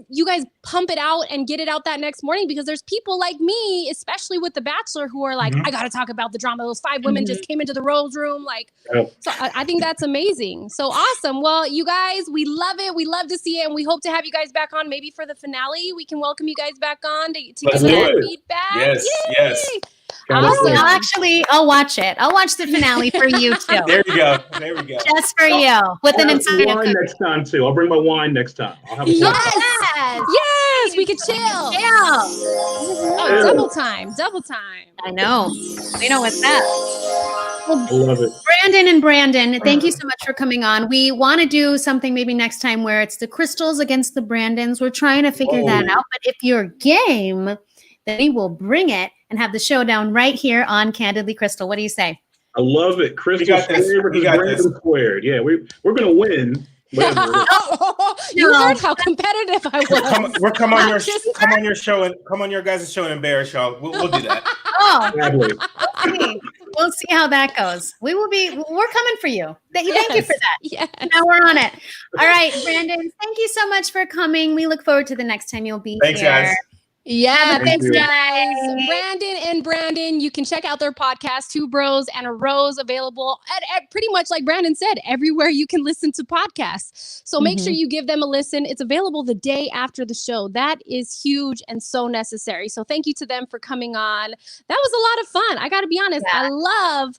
B: pump it out and get it out that next morning, because there's people like me, especially with The Bachelor, who are like, I got to talk about the drama. Those 5 women just came into the Rose room. Like, so I think that's amazing. So awesome. Well, you guys, we love it. We love to see it. And we hope to have you guys back on maybe for the finale. We can welcome you guys back on to get that feedback.
D: Yes.
B: Yay!
D: Yes.
A: Awesome. I'll watch it. I'll watch the finale for you too.
D: There we go.
A: Just for you. With an entire
E: wine next time too. I'll bring my wine next time. I'll have
B: Yes, we could chill. Oh, double time.
A: I know. We know what's that.
E: I love it.
A: Brandon, thank you so much for coming on. We want to do something maybe next time where it's the Krystals against the Brandons. We're trying to figure that out. But if you're game, then we will bring it and have the showdown right here on Candidly Krystal. What do you say?
E: I love it. Krystal squared. Yeah, we're gonna win.
B: You heard how competitive I was.
D: Come on your show and come on your guys' show and embarrass y'all. We'll do that.
A: We'll see how that goes. We're coming for you. Thank you for that.
B: Yes.
A: Now we're on it. All right, Brandon, thank you so much for coming. We look forward to the next time you'll be here.
D: Thanks, guys.
B: Yeah, thanks, guys. Brandon, you can check out their podcast, Two Bros and a Rose, available at pretty much, like Brandon said, everywhere you can listen to podcasts. So make sure you give them a listen. It's available the day after the show. That is huge and so necessary. So thank you to them for coming on. That was a lot of fun. I got to be honest. Yeah. I love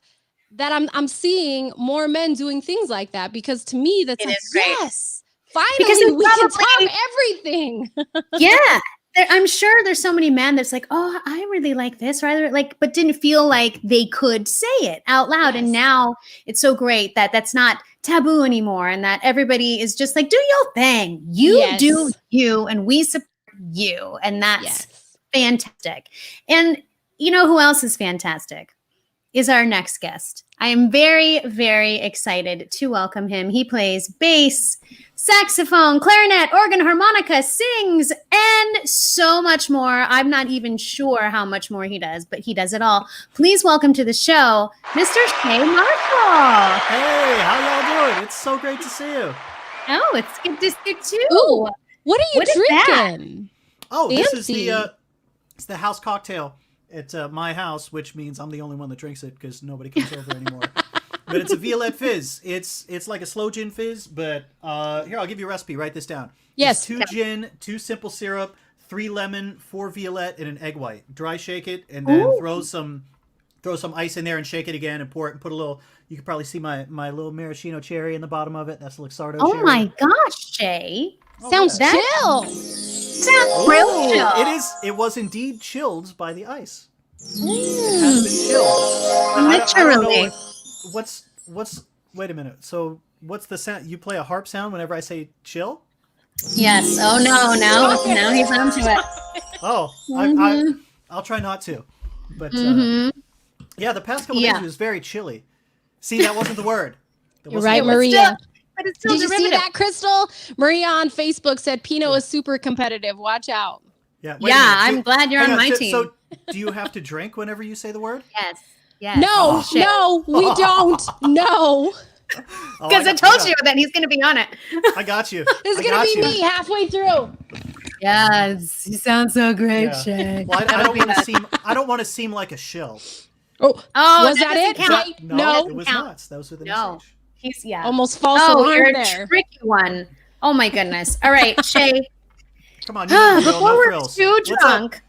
B: that I'm seeing more men doing things like that, because to me, that's like, yes, finally we can talk everything.
A: Yeah. I'm sure there's so many men that's like, oh, I really like this, right? Like, but didn't feel like they could say it out loud. Yes. And now it's so great that that's not taboo anymore, and that everybody is just like, do your thing. You do you, and we support you. And that's fantastic. And you know who else is fantastic? Is our next guest. I am very, very excited to welcome him. He plays bass, saxophone, clarinet, organ, harmonica, sings, and so much more. I'm not even sure how much more he does, but he does it all. Please welcome to the show, Mr. Shea Marshall.
F: Hey, how y'all doing? It's so great to see you.
A: Oh, it's good to see you too.
B: Ooh, what are you drinking?
F: Oh, this is
B: Fancy.
F: it's the house cocktail at my house, which means I'm the only one that drinks it because nobody comes over anymore. But it's a Violette Fizz. It's like a slow gin fizz, but here, I'll give you a recipe. Write this down.
B: Yes.
F: It's 2 gin, 2 simple syrup, 3 lemon, 4 Violette, and an egg white. Dry shake it, and then throw some ice in there and shake it again and pour it and put a little. You can probably see my little maraschino cherry in the bottom of it. That's Luxardo
A: Oh
F: cherry.
A: my gosh, Shay.
B: Sounds
F: yeah.
B: chill.
A: Sounds real chill.
F: It is. It was indeed chilled by the ice. It has been chilled.
A: Literally.
F: I don't know what's. Wait a minute. So what's the sound? You play a harp sound whenever I say chill?
A: Yes. Oh no. Now he's onto it.
F: Oh, I'll try not to. But yeah, the past couple days it was very chilly. See, that wasn't the word.
B: You're right, Maria.
A: But it's still
B: Did you see that, Crystal? Maria on Facebook said Pinot is super competitive. Watch out.
F: Yeah.
A: Yeah, I'm glad you're on my team.
F: So, do you have to drink whenever you say the word?
A: Yes. Yes.
B: No, we don't. No.
A: Because I told you that he's going to be on it.
F: I got you.
B: It's going to be me halfway through.
A: Yes, you sound so great,
F: Yeah.
A: Shay.
F: Well, I don't want to seem like a shill.
B: Oh,
A: Oh,
B: was that it?
A: count.
B: Jay?
F: No, it was
A: count.
F: not. That was with an
A: No.
F: SH.
A: He's
B: Almost false
A: Oh,
B: alarm
A: you're a
B: there.
A: tricky one. Oh my goodness. All right, Shay.
F: Come on, you know the drill,
A: Before
F: no
A: we're
F: frills.
A: too
F: What's up?
A: drunk,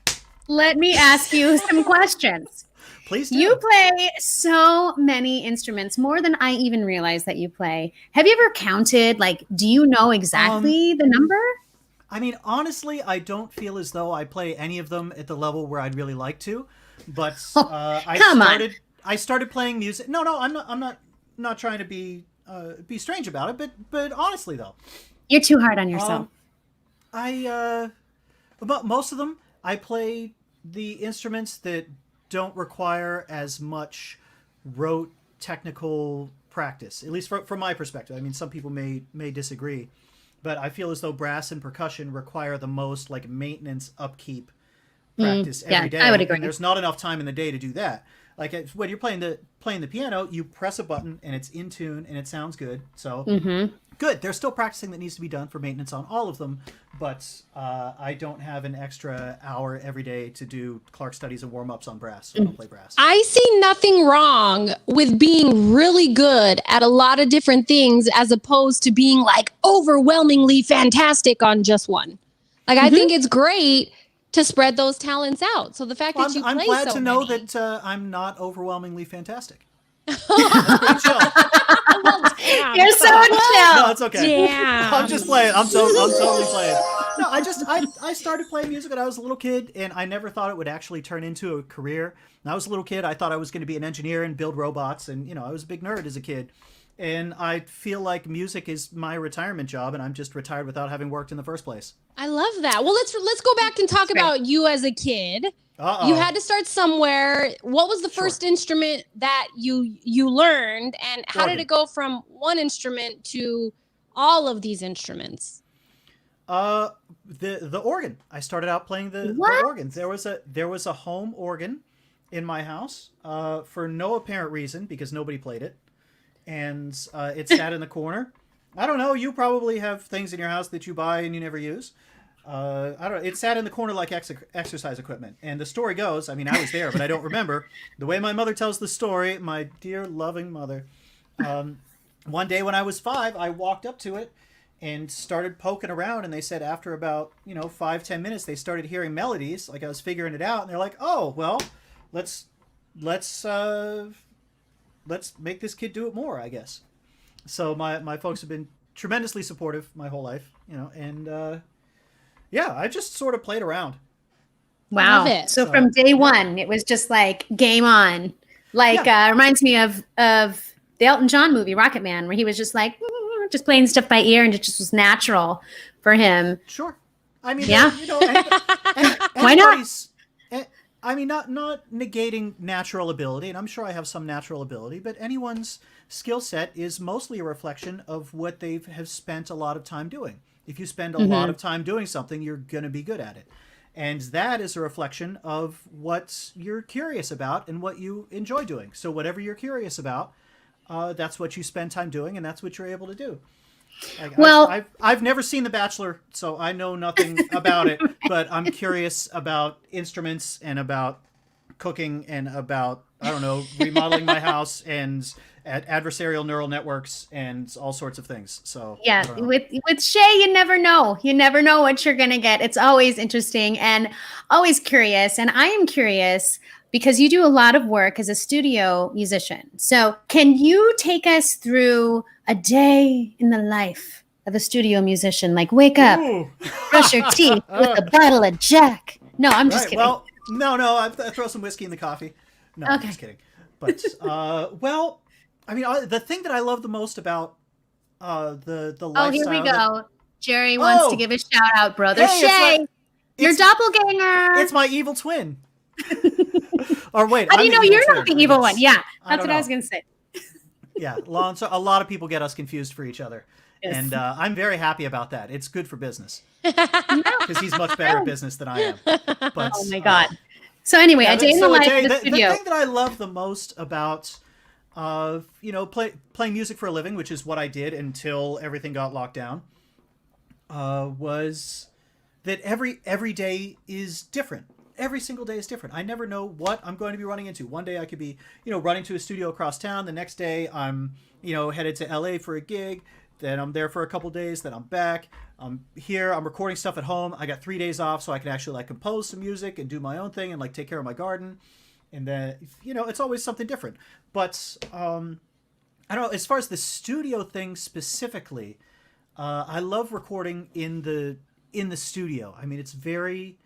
A: let me ask you some questions.
F: Please do.
A: You play so many instruments, more than I even realize that you play. Have you ever counted? Like, do you know exactly the number?
F: I mean, honestly, I don't feel as though I play any of them at the level where I'd really like to. But I started playing music. No, I'm not trying to be strange about it. But honestly, though,
A: You're too hard on yourself.
F: But most of them, I play the instruments that don't require as much rote technical practice, at least from my perspective. I mean, some people may disagree, but I feel as though brass and percussion require the most like maintenance upkeep practice every day.
A: I would agree.
F: And there's not enough time in the day to do that. Like when you're playing the piano, you press a button and it's in tune and it sounds good. So good. There's still practicing that needs to be done for maintenance on all of them, but I don't have an extra hour every day to do Clark studies and warm ups on brass. So I don't play brass.
B: I see nothing wrong with being really good at a lot of different things as opposed to being like overwhelmingly fantastic on just one. Like I think it's great to spread those talents out. So the fact that you play
F: I'm glad
B: so
F: to know
B: many-
F: that I'm not overwhelmingly fantastic.
B: Damn.
A: You're so chill.
F: No, it's okay.
B: Damn.
F: I'm just playing. I'm totally playing. No, I started playing music when I was a little kid, and I never thought it would actually turn into a career. When I was a little kid, I thought I was going to be an engineer and build robots, and I was a big nerd as a kid. And I feel like music is my retirement job, and I'm just retired without having worked in the first place.
B: I love that. Well, let's go back and talk about you as a kid.
F: Uh-oh.
B: You had to start somewhere. What was the first instrument that you learned, and how did
F: Organ.
B: it go from one instrument to all of these instruments?
F: The organ. I started out playing the organs. There was a home organ in my house for no apparent reason because nobody played it, and it sat in the corner. I don't know. You probably have things in your house that you buy and you never use. I don't know. It sat in the corner like exercise equipment. And the story goes, I mean, I was there, but I don't remember. The way my mother tells the story, my dear loving mother, one day when I was 5, I walked up to it and started poking around. And they said after about, 5-10 minutes, they started hearing melodies. Like I was figuring it out. And they're like, oh, well, let's make this kid do it more, I guess. So my folks have been tremendously supportive my whole life, and yeah, I just sort of played around.
A: Wow.
B: Love it.
A: So from day one, it was just like game on. Like reminds me of the Elton John movie Rocket Man, where he was just like just playing stuff by ear, and it just was natural for him.
F: Sure. I mean,
A: Yeah.
F: Why not? I mean, not negating natural ability, and I'm sure I have some natural ability, but anyone's skill set is mostly a reflection of what they have spent a lot of time doing. If you spend a lot of time doing something, you're going to be good at it. And that is a reflection of what you're curious about and what you enjoy doing. So whatever you're curious about, that's what you spend time doing, and that's what you're able to do.
A: Well,
F: I've never seen The Bachelor, so I know nothing about it. But I'm curious about instruments and about cooking and about, I don't know, remodeling my house and adversarial neural networks and all sorts of things. So
A: yeah, with Shea, you never know. You never know what you're gonna get. It's always interesting and always curious. And I am curious because you do a lot of work as a studio musician. So can you take us through a day in the life of a studio musician? Like wake up, brush your teeth with a bottle of Jack. No, I'm just kidding.
F: Well, no, I throw some whiskey in the coffee. No, I'm just kidding. But well, I mean, the thing that I love the most about the lifestyle.
A: Oh, here we go. Jerry wants to give a shout out, brother Shea. Your doppelganger.
F: It's my evil twin. Or wait,
A: how do you know you're not the evil one? Yeah, that's what I was going to say.
F: Yeah, a lot of people get us confused for each other. Yes. And I'm very happy about that. It's good for business. Because he's much better at business than I am. But,
A: oh my God. So anyway, a day in the life of the studio.
F: The thing that I love the most about, playing music for a living, which is what I did until everything got locked down, was that every day is different. Every single day is different. I never know what I'm going to be running into. One day I could be, running to a studio across town. The next day I'm, headed to LA for a gig. Then I'm there for a couple days. Then I'm back. I'm here. I'm recording stuff at home. I got 3 days off so I can actually compose some music and do my own thing and take care of my garden. And then, it's always something different. But I don't know. As far as the studio thing specifically, I love recording in the studio. I mean, it's very...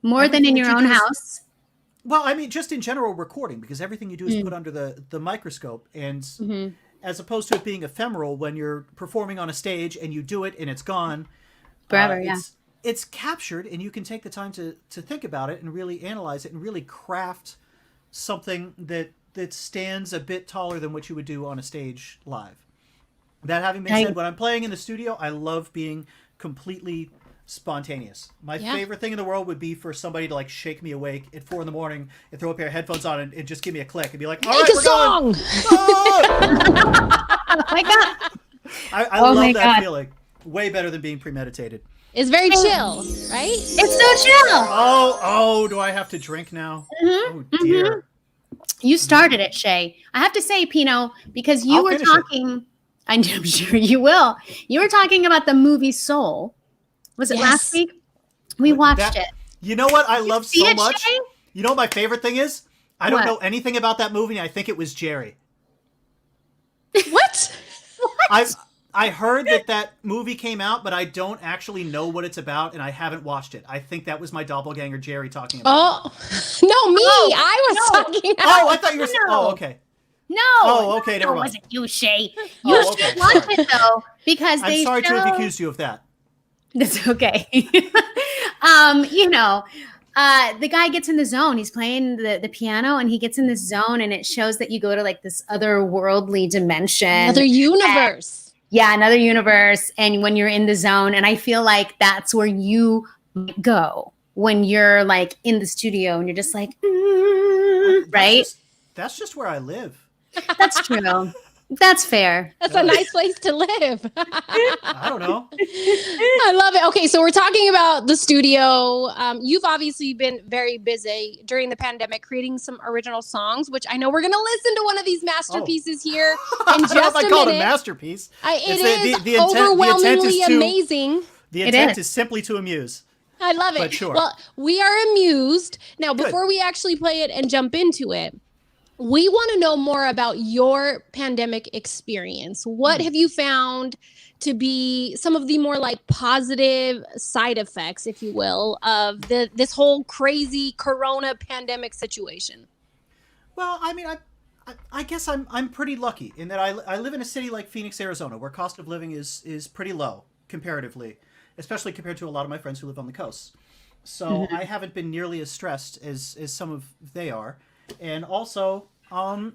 A: more than in your own house?
F: Well, I mean, just in general recording, because everything you do is put under the microscope. And as opposed to it being ephemeral when you're performing on a stage and you do it and it's gone.
A: Forever,
F: It's captured and you can take the time to think about it and really analyze it and really craft something that stands a bit taller than what you would do on a stage live. That having been said, when I'm playing in the studio, I love being completely spontaneous. My favorite thing in the world would be for somebody to shake me awake at 4 a.m. and throw a pair of headphones on and just give me a click and be like, all right, we're going.
A: Oh my God.
F: I love that feeling. Way better than being premeditated.
B: It's very chill, right?
A: It's so chill.
F: Oh, do I have to drink now? Oh dear.
A: You started it, Shea. I have to say, Pino, because you were talking, I'm sure you will. You were talking about the movie Soul. Was it last week? We watched it.
F: You know what I love so much?
A: Shea?
F: You know what my favorite thing is? I don't know anything about that movie. I think it was Jerry.
B: What?
F: I heard that movie came out, but I don't actually know what it's about, and I haven't watched it. I think that was my doppelganger Jerry talking about it.
B: No, me. I was talking about.
F: Oh, I thought you were. Oh, okay.
A: No.
F: Oh, okay. Never mind.
A: It wasn't you, Shea. You should watch it though, because
F: I'm sorry to have accused you of that.
A: That's okay. The guy gets in the zone. He's playing the piano and he gets in this zone and it shows that you go to this otherworldly dimension.
B: Another universe.
A: Another universe. And when you're in the zone, and I feel like that's where you go when you're in the studio and you're just right?
F: That's just where I live.
A: That's true. That's fair.
B: That's a nice place to live.
F: I don't know.
B: I love it. Okay, so we're talking about the studio. You've obviously been very busy during the pandemic creating some original songs, which I know we're going to listen to one of these masterpieces here in just a minute. I
F: call it a masterpiece.
B: It is overwhelmingly amazing.
F: The intent is simply to amuse.
B: I love it.
F: But sure.
B: Well, we are amused. Now, before we actually play it and jump into it, we want to know more about your pandemic experience. What have you found to be some of the more positive side effects, if you will, of this whole crazy Corona pandemic situation?
F: Well, I mean, I guess I'm pretty lucky in that I live in a city like Phoenix, Arizona, where cost of living is pretty low comparatively, especially compared to a lot of my friends who live on the coast. So I haven't been nearly as stressed as some of they are. And also, it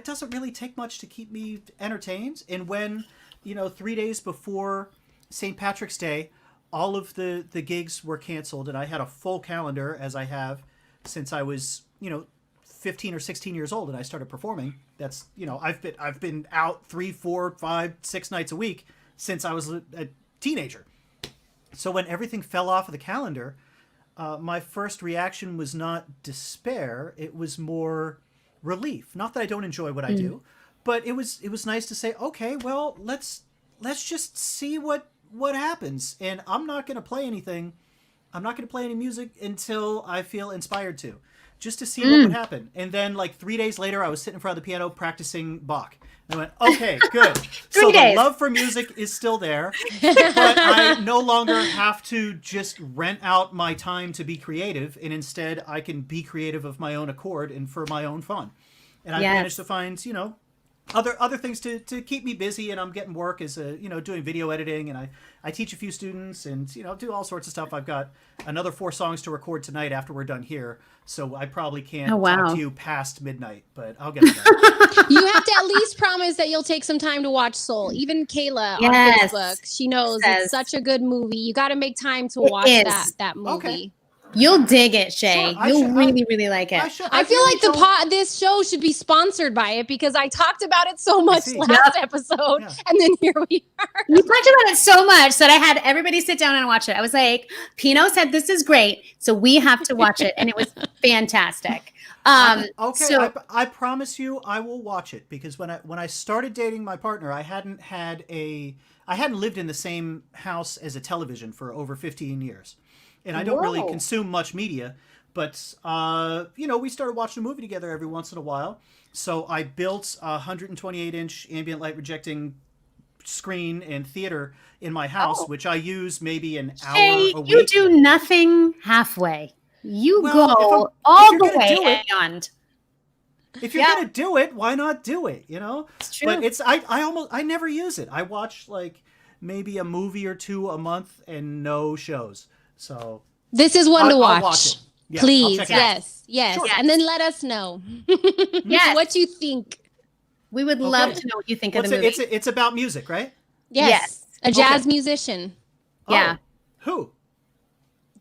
F: doesn't really take much to keep me entertained. And when, 3 days before St. Patrick's Day, all of the gigs were canceled and I had a full calendar as I have since I was, 15 or 16 years old and I started performing, That's, I've been out 3, 4, 5, 6 nights a week since I was a teenager. So when everything fell off of the calendar, my first reaction was not despair. It was more relief. Not that I don't enjoy what I do, but it was nice to say, okay, well, let's just see what happens. And I'm not going to play anything. I'm not going to play any music until I feel inspired to, just to see what would happen. And then like 3 days later, I was sitting in front of the piano practicing Bach. And I went, okay, good. So the love for music is still there, but I no longer have to just rent out my time to be creative. And instead I can be creative of my own accord and for my own fun. And I've managed to find, other things to keep me busy, and I'm getting work as doing video editing, and I teach a few students, and do all sorts of stuff. I've got another 4 songs to record tonight after we're done here, so I probably can't talk to you past midnight, but I'll get it done.
B: You have to at least promise that you'll take some time to watch Soul. Even Kayla on Facebook, she knows it's such a good movie. You got to make time to watch that movie.
F: Okay.
A: You'll dig it, Shay.
F: Sure,
A: You'll really like it.
B: I feel like this show should be sponsored by it, because I talked about it so much last episode, and then here we are.
A: You talked about it so much that I had everybody sit down and watch it. I was like, Pino said this is great, so we have to watch it, and it was fantastic.
F: So I promise you I will watch it, because when I started dating my partner, I hadn't lived in the same house as a television for over 15 years. And I don't really consume much media, but, we started watching a movie together every once in a while. So I built a 128-inch ambient light rejecting screen and theater in my house, which I use maybe an hour a week.
A: You do nothing halfway. You go all the way beyond.
F: If you're going to do it, why not do it, It's true. But I never use it. I watch like maybe a movie or 2 a month and no shows. So
B: this is one to watch.
F: Watch
B: Please. Yes. Sure. And then let us know what you think.
A: We would love to know what you think of the movie.
F: It's about music, right?
B: Yes. A jazz musician.
A: Yeah.
F: Who?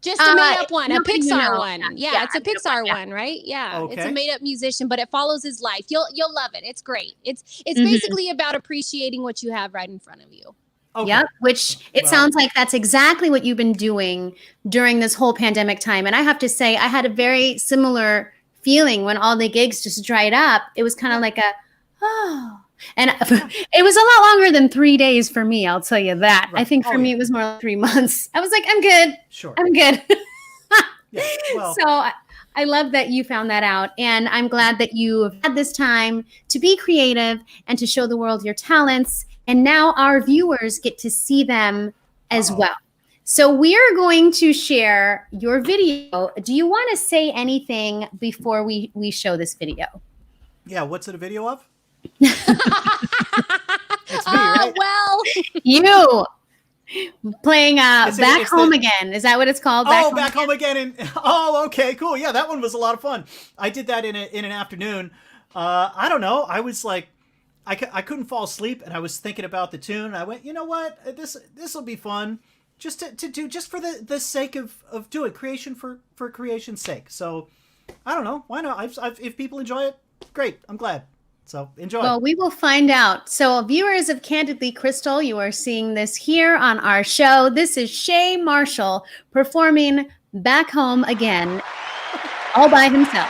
B: Just a made-up one, a Pixar one. Yeah, it's a Pixar one, right? Yeah, it's a made-up musician, but it follows his life. You'll love it. It's great. It's basically about appreciating what you have right in front of you.
A: Okay. Yep, which sounds like that's exactly what you've been doing during this whole pandemic time. And I have to say, I had a very similar feeling when all the gigs just dried up. It was kind of like and it was a lot longer than 3 days for me, I'll tell you that. Right. I think for me, it was more like 3 months. I was like, I'm good.
F: Sure.
A: I'm good.
F: Well.
A: So I love that you found that out. And I'm glad that you have had this time to be creative and to show the world your talents. And now our viewers get to see them as well. So we are going to share your video. Do you want to say anything before we show this video?
F: Yeah, what's it a video of? It's me, right?
B: Well,
A: you playing Back Home Again. Is that what it's called?
F: Back Home Again. Okay, cool. Yeah, that one was a lot of fun. I did that in an afternoon. I don't know. I was like, I couldn't fall asleep, and I was thinking about the tune. And I went, you know what? This will be fun, just to do, just for the sake of doing creation for creation's sake. So I don't know, why not? If people enjoy it, great. I'm glad. So enjoy.
A: Well, we will find out. So viewers of Candidly Krystal, you are seeing this here on our show. This is Shea Marshall performing Back Home Again, all by himself.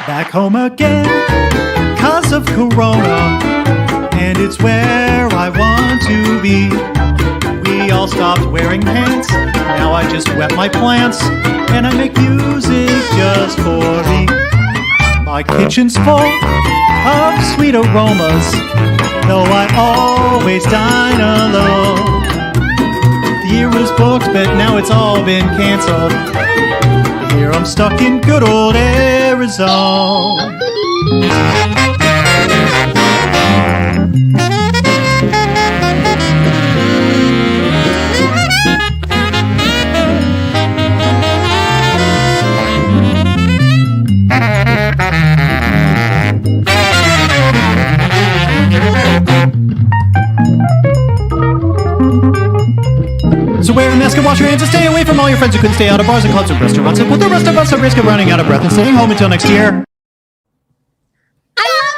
F: Back home again, 'cause of Corona, and it's where I want to be. We all stopped wearing pants, now I just wet my plants, and I make music just for me. My kitchen's full of sweet aromas, though I always dine alone. The year was booked, but now it's all been canceled. Here I'm stuck in good old Arizona. So wear a mask and wash your hands and stay away from all your friends who couldn't stay out of bars and clubs and restaurants, and put the rest of us at risk of running out of breath and staying home until next year.
B: I love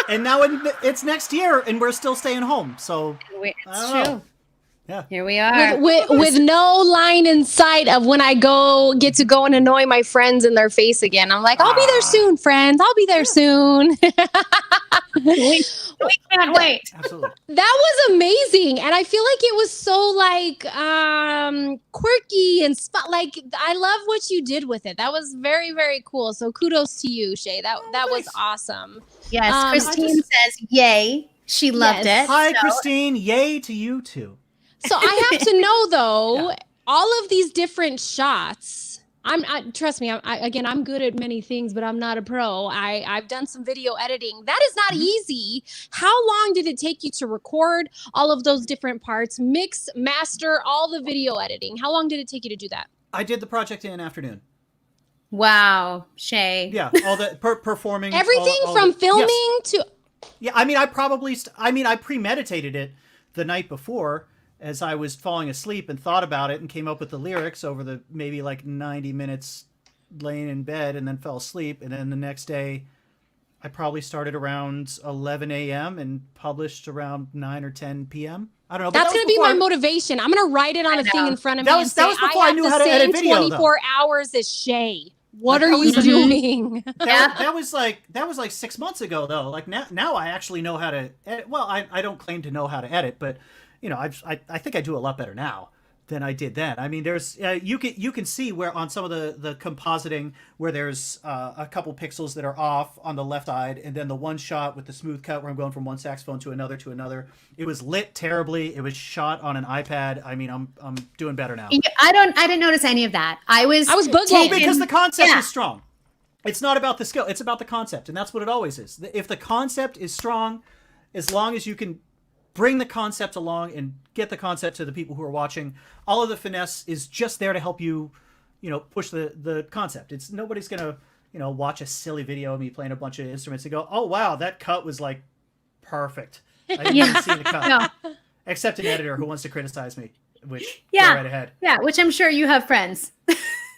F: And now it's next year, and we're still staying home. So
A: It's true.
F: Yeah.
A: Here we are.
B: With no line in sight of when I get to go and annoy my friends in their face again. I'm like, I'll be there soon, friends. I'll be there soon.
A: we can't wait.
F: Absolutely.
B: That was amazing. And I feel like it was so like quirky and like I love what you did with it. That was very, very cool. So kudos to you, Shea. That was awesome.
A: Yes, Christine says yay. She loved it.
F: Hi, Christine. Yay to you too.
B: So I have to know though, all of these different shots. Trust me. I'm good at many things, but I'm not a pro. I've done some video editing. That is not easy. How long did it take you to record all of those different parts, mix, master, all the video editing? How long did it take you to do that?
F: I did the project in an afternoon.
A: Wow, Shea.
F: Yeah, all the performing.
B: Everything from filming to.
F: Yeah, I mean, I premeditated it the night before as I was falling asleep and thought about it and came up with the lyrics over the maybe like 90 minutes laying in bed and then fell asleep. And then the next day, I probably started around 11 a.m. and published around 9 or 10 p.m. I don't know.
B: That's going to be my motivation. I'm going to write it on a thing in front of me and say,
F: that was before I knew how to edit video,
B: 24 hours as Shea. What are you doing?
F: That was like 6 months ago though. Like now I actually know how to edit. Well, I don't claim to know how to edit, but you know, I think I do a lot better now than I did then. I mean, there's you can see where on some of the compositing where there's a couple pixels that are off on the left eye, and then the one shot with the smooth cut where I'm going from one saxophone to another. It was lit terribly. It was shot on an iPad. I mean, I'm doing better now.
A: I didn't notice any of that. I was
B: boogieing
F: because the concept is strong. It's not about the skill. It's about the concept, and that's what it always is. If the concept is strong, as long as you can bring the concept along and get the concept to the people who are watching, all of the finesse is just there to help you, push the concept. It's nobody's gonna, watch a silly video of me playing a bunch of instruments and go, oh wow, that cut was like perfect. I didn't even see the cut. No. Except an editor who wants to criticize me, which go right ahead.
A: Yeah, which I'm sure you have friends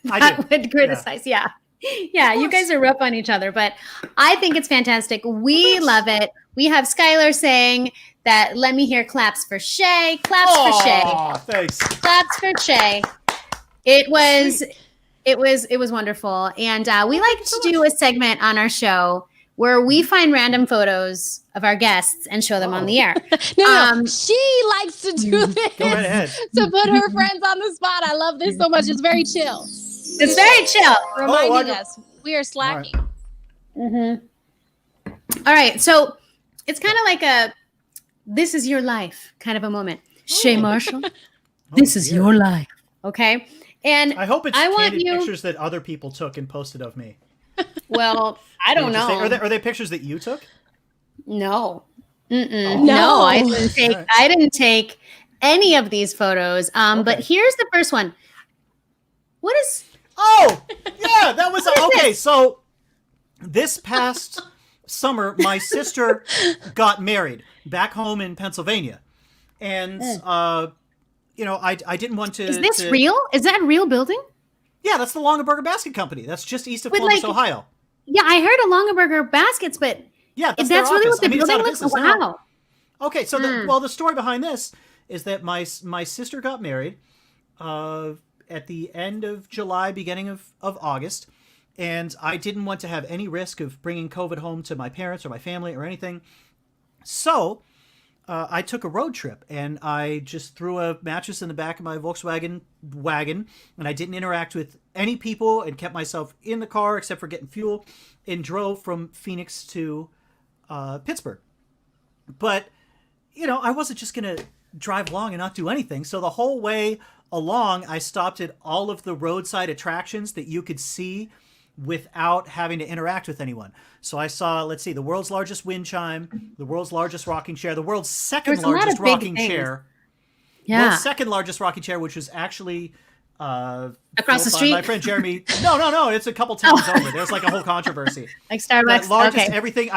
A: that would criticize. Yeah. You guys are rough on each other, but I think it's fantastic. We love it. We have Skylar saying that let me hear claps for Shea. Claps for Shea.
F: Thanks.
A: Claps for Shea. It was wonderful. And we like to do a segment on our show where we find random photos of our guests and show them on the air.
B: No, she likes to do this
F: go right ahead.
B: to put her friends on the spot. I love this so much. It's very chill.
A: It's very chill.
B: Reminding us we are slacking.
A: All right. So it's kind of like a this is your life kind of a moment. Shea Marshall, this is your life. Okay. And
F: I hope it's candid pictures that other people took and posted of me.
A: Well, I don't know.
F: Are they pictures that you took?
A: No.
B: No,
A: I didn't take any of these photos. But here's the first one. What is?
F: Oh, yeah, that was okay. So this past summer, my sister got married back home in Pennsylvania, and I didn't want to.
A: Is this real? Is that a real building?
F: Yeah, that's the Longaberger Basket Company. That's just east of Columbus, Ohio.
A: Yeah, I heard of Longaberger Baskets, but
F: that's
A: really what the building looks like. Wow.
F: Okay, so the story behind this is that my sister got married at the end of July, beginning of August, and I didn't want to have any risk of bringing COVID home to my parents or my family or anything. So I took a road trip, and I just threw a mattress in the back of my Volkswagen wagon, and I didn't interact with any people and kept myself in the car except for getting fuel, and drove from Phoenix to Pittsburgh. But, I wasn't just going to drive along and not do anything. So the whole way along, I stopped at all of the roadside attractions that you could see without having to interact with anyone. So I saw, the world's largest wind chime, the world's largest rocking chair, the world's second largest rocking chair. Yeah. World's second largest rocking chair, which was actually
A: across the street.
F: My friend Jeremy. No, it's a couple towns over. There's like a whole controversy.
A: Like Starbucks.
F: Largest everything.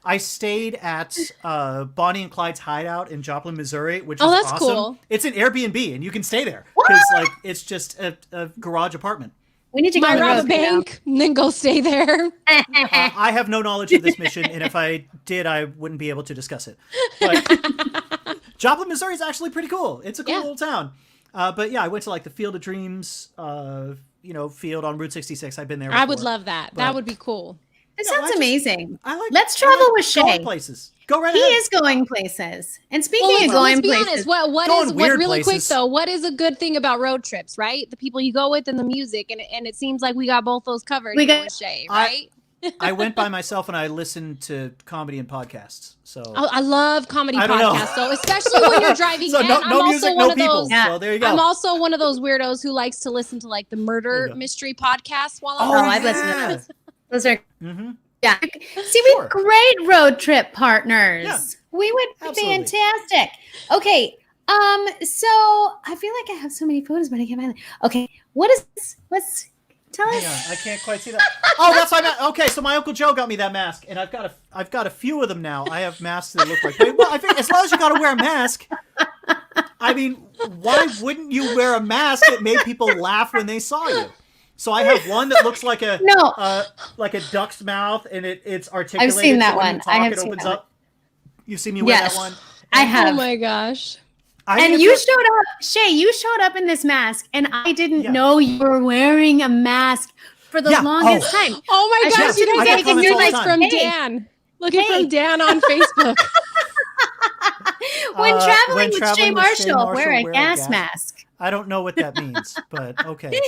F: I stayed at Bonnie and Clyde's hideout in Joplin, Missouri, which is awesome.
B: Cool.
F: It's an Airbnb, and you can stay there because it's just a garage apartment.
A: We need to go on
B: Might
A: the
B: rob
A: road.
B: a bank and then go stay there.
F: I have no knowledge of this mission, and if I did, I wouldn't be able to discuss it. But Joplin, Missouri is actually pretty cool. It's a cool little town. But yeah, I went to like the Field of Dreams, field on Route 66. I've been there before.
B: I would love that. That would be cool.
A: It sounds amazing. Let's
F: I
A: travel
F: like
A: with Shea.
F: going places. Go right
A: He
F: ahead.
A: is going places. And speaking of going
B: let's be
A: places,
B: honest. What
F: Going
B: is
F: weird
B: really quick
F: places.
B: though? What is a good thing about road trips, right? The people you go with and the music, and it seems like we got both those covered.
A: We
B: here
A: got-
B: with Shea, right?
F: I went by myself and I listened to comedy and podcasts. So
B: I love comedy
F: I don't know.
B: podcasts, though, especially when you're driving.
F: So
B: and
F: no
B: I'm also
F: music,
B: one
F: no
B: of
F: people.
B: those.
A: Yeah.
F: So there you go.
B: I'm also one of those weirdos who likes to listen to like the murder mystery podcasts while I'm
A: Oh,
B: driving.
A: I've listened to those. Those are
F: Mhm.
A: yeah. See, we
F: Sure.
A: great road trip partners.
F: Yeah.
A: We would be
F: Absolutely.
A: fantastic. Okay. So I feel like I have so many photos, but I can't find them. Okay. What's tell
F: Hang
A: us?
F: on, I can't quite see that. Oh, that's my mask. Okay, so my Uncle Joe got me that mask, and I've got a few of them now. I have masks that look like. Well, I think as long as you got to wear a mask. I mean, why wouldn't you wear a mask that made people laugh when they saw you? So I have one that looks like a like a duck's mouth, and it's articulated.
A: I've seen that
F: so when you
A: one.
F: talk,
A: I have
F: it
A: seen
F: opens
A: that
F: up. You've seen me wear
A: Yes.
F: that one.
A: I
B: Oh
A: have.
B: my gosh.
A: And you showed up, Shea, you showed up in this mask, and I didn't know you were wearing a mask for the longest time.
B: Oh my
A: I
B: gosh,
A: showed
B: you
A: you
B: guys
A: the
B: are
A: mask, and
B: looking
A: you're like,
B: from
A: hey,
B: Dan. Looking
A: hey.
B: from Dan on Facebook.
A: when traveling
F: when
A: with Shea
F: traveling with Shea
A: Marshall,
F: Marshall,
A: wear a
F: wear a
A: gas
F: gas-
A: mask.
F: I don't know what that means, but okay.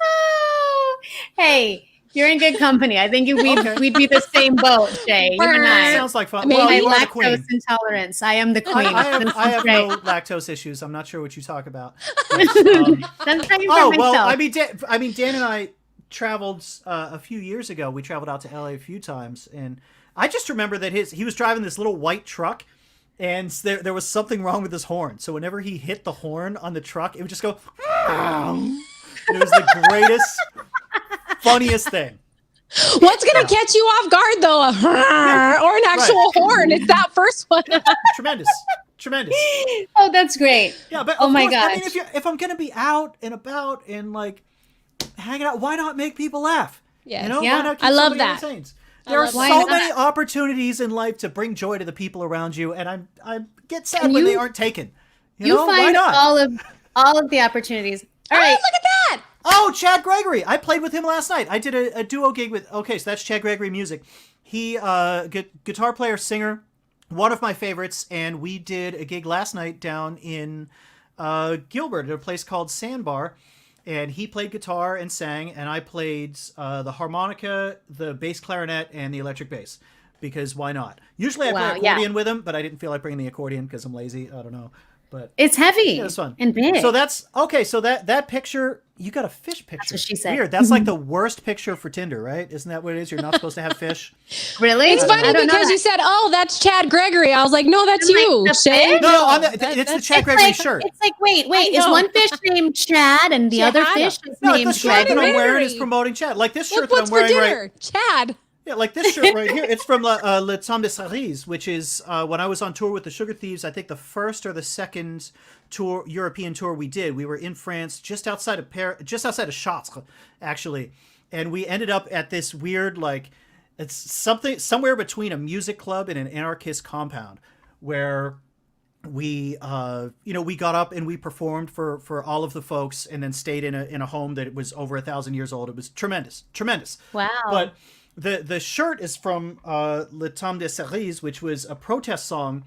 A: Oh, hey, you're in good company. I think we'd be the same boat, Shea. You and I.
F: Sounds like fun.
B: Maybe
F: Well,
A: My
F: you are the
A: lactose
F: queen.
A: intolerance. I am the queen.
F: I have
A: Great.
F: no lactose issues. I'm not sure what you talk about.
A: That's not for
F: Oh well,
A: myself.
F: I mean, Dan and I traveled a few years ago. We traveled out to LA a few times, and I just remember that he was driving this little white truck, and there was something wrong with his horn. So whenever he hit the horn on the truck, it would just go. And it was the greatest, funniest thing.
B: What's gonna catch you off guard though? Or an actual horn? It's that first one.
F: Tremendous.
A: Oh, that's great.
F: Yeah, but
A: Oh
F: of
A: my
F: course, I mean,
A: gosh.
F: if I'm gonna be out and about and like hanging out, why not make people laugh?
B: Yes.
F: You know,
A: Yeah.
F: why not keep
B: I love
F: somebody
B: that.
F: entertained? There are
B: love
F: so
A: that.
F: many opportunities in life to bring joy to the people around you, and I get sad
A: And
F: when
A: you-
F: they aren't taken. You
A: You
F: know, why
A: find
F: not?
A: all of the opportunities. All
B: Oh,
A: right.
B: look at that.
F: Oh, Chad Gregory! I played with him last night. I did a duo gig with. Okay, so that's Chad Gregory Music. He guitar player, singer, one of my favorites, and we did a gig last night down in Gilbert at a place called Sandbar. And he played guitar and sang, and I played the harmonica, the bass clarinet, and the electric bass. Because why not? Usually I
A: Wow,
F: play
A: yeah.
F: accordion with him, but I didn't feel like bringing the accordion because I'm lazy. I don't know. But
A: It's heavy
F: it was fun.
A: and big.
F: So that's okay. So that picture, you got a fish picture.
A: what she said.
F: Weird. That's like the worst picture for Tinder, right? Isn't that what it is? You're not supposed to have fish.
A: really?
B: It's funny
A: I don't know
B: because
A: that.
B: you said, "Oh, that's Chad Gregory." I was like, "No, that's
A: I'm like,
B: you,
A: the
B: Shea."
A: fish?
F: No, on the,
B: That-
F: it's the
B: that's-
F: Chad
A: It's
F: Gregory
A: like,
F: shirt.
A: It's like, wait,
B: I
A: is
B: know.
A: one fish named Chad and the other
B: Chad.
A: fish is
F: No,
A: named
F: the shirt that I'm
A: Gregory?
F: wearing is
B: Gregory.
F: promoting Chad. Like this shirt
B: Look
F: that
B: what's
F: I'm wearing
B: for
F: right.
B: dinner, Chad.
F: Yeah, like this shirt right here. It's from Le Temps de Cerise, which is when I was on tour with the Sugar Thieves. I think the first or the second tour, European tour we did. We were in France, just outside of just outside of Chartres, actually, and we ended up at this weird, like, it's somewhere between a music club and an anarchist compound, where we we got up and we performed for all of the folks, and then stayed in a home that was over 1,000 years old. It was tremendous.
A: Wow.
F: But the shirt is from Le Temps de Cerise, which was a protest song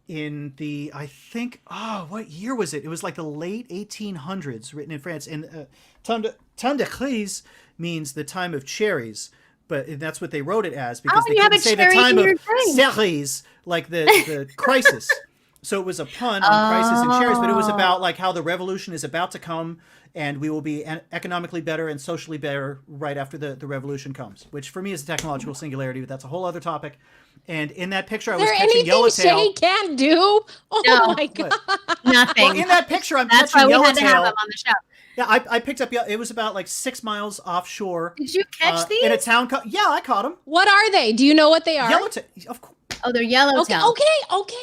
F: in the, I think, what year was it? It was like the late 1800s, written in France. And Temps de Cerise means the time of cherries, but that's what they wrote it as, because they
A: you have
F: couldn't
A: a
F: say the
A: cherry
F: time
A: in
F: of
A: your drink.
F: cerise, like the crisis. So it was a pun on crisis and cherries, but it was about like how the revolution is about to come, and we will be economically better and socially better right after the revolution comes, which for me is a technological singularity, but that's a whole other topic. And in that picture, I
B: Is
F: was
B: there
F: catching
B: anything
F: yellowtail.
B: Shea can't do? Oh
A: No.
B: my god!
A: Nothing.
F: Well, in that picture, I'm
A: That's why
F: catching
A: we had to have
F: yellowtail.
A: him on the show.
F: Yeah, I picked up. It was about like 6 miles offshore.
A: Did you catch these?
F: In a town called? Yeah, I caught them.
B: What are they? Do you know what they are?
F: Yellowtail, of course.
A: Oh, they're yellowtail.
B: Okay.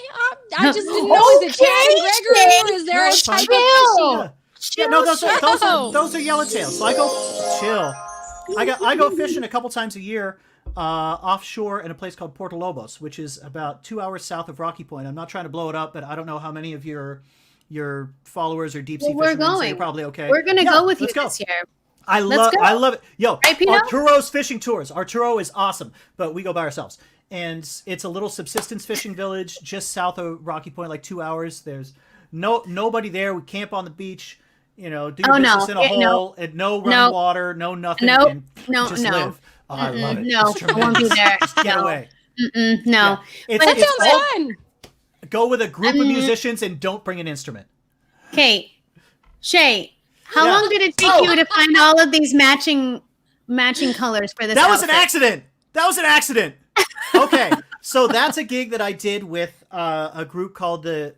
B: I just didn't know. Is it Chad Gregory or is there a
F: it's fine.
B: type of fishy?
F: Yeah. Yeah, no, those are yellowtails. So I go chill. I go fishing a couple times a year offshore in a place called Porto Lobos, which is about 2 hours south of Rocky Point. I'm not trying to blow it up, but I don't know how many of your followers are deep sea fishermen. So you're probably okay.
A: We're gonna go with you this year.
F: I love it. Yo,
A: right,
F: Arturo's fishing tours. Arturo is awesome, but we go by ourselves. And it's a little subsistence fishing village just south of Rocky Point, like 2 hours. There's nobody there. We camp on the beach, do your business in a hole, and no running water, no nothing. And just live. Oh, I love it.
A: No, I won't be there.
F: Just get away.
A: No.
F: Yeah.
B: That sounds fun.
F: Go with a group of musicians and don't bring an instrument.
A: Okay. Shea, how long did it take you to find all of these matching colors for this
F: That
A: outfit?
F: was an accident. Okay. So that's a gig that I did with a group called the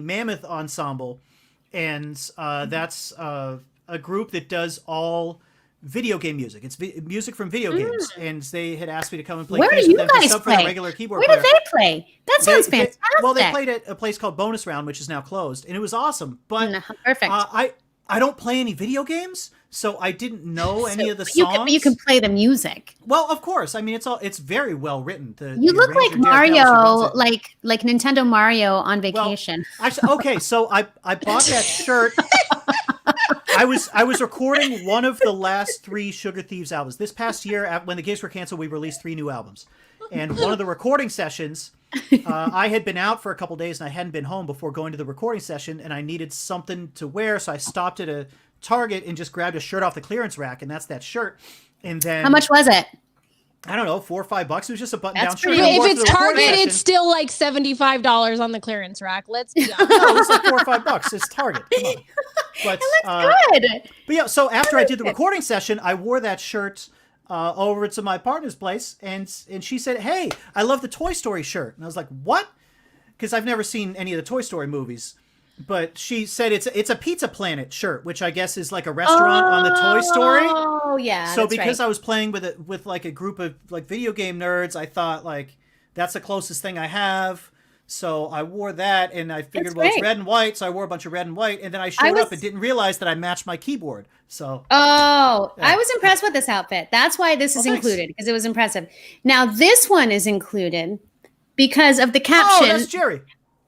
F: Mammoth Ensemble. And that's a group that does all video game music. It's music from video games. And they had asked me to come and play.
A: Where do you guys play?
F: For a regular keyboard
A: Where
F: player.
A: do they play? That sounds fantastic.
F: Well, they played at a place called Bonus Round, which is now closed. And it was awesome. But
A: perfect.
F: I don't play any video games, so I didn't know any of the songs.
A: You can play the music.
F: Well, of course. I mean, it's very well written.
A: You look like Mario, like Nintendo Mario on vacation.
F: Well, actually, okay, so I bought that shirt. I was recording one of the last 3 Sugar Thieves albums. This past year, when the gigs were canceled, we released 3 new albums. And one of the recording sessions, I had been out for a couple days and I hadn't been home before going to the recording session, and I needed something to wear, so I stopped at a Target and just grabbed a shirt off the clearance rack, and that's that shirt. And then
A: how much was it?
F: I don't know, $4 or $5. It was just a button-down shirt.
B: If it's Target, it's still like $75 on the clearance rack. Let's be honest.
F: No, it's like $4 or $5. It's Target. Come on. But,
A: it looks good.
F: But yeah, so after I did the recording session, I wore that shirt over to my partner's place, and she said, "Hey, I love the Toy Story shirt." And I was like, "What?" Because I've never seen any of the Toy Story movies. But she said it's a Pizza Planet shirt, which I guess is like a restaurant on the Toy Story.
A: Oh yeah.
F: So because I was playing with like a group of like video game nerds, I thought like that's the closest thing I have. So I wore that, and I figured, it's red and white, so I wore a bunch of red and white, and then I showed up and didn't realize that I matched my keyboard. So
A: I was impressed with this outfit. That's why this is included, because it was impressive. Now this one is included because of the caption.
F: Oh, that's Jerry.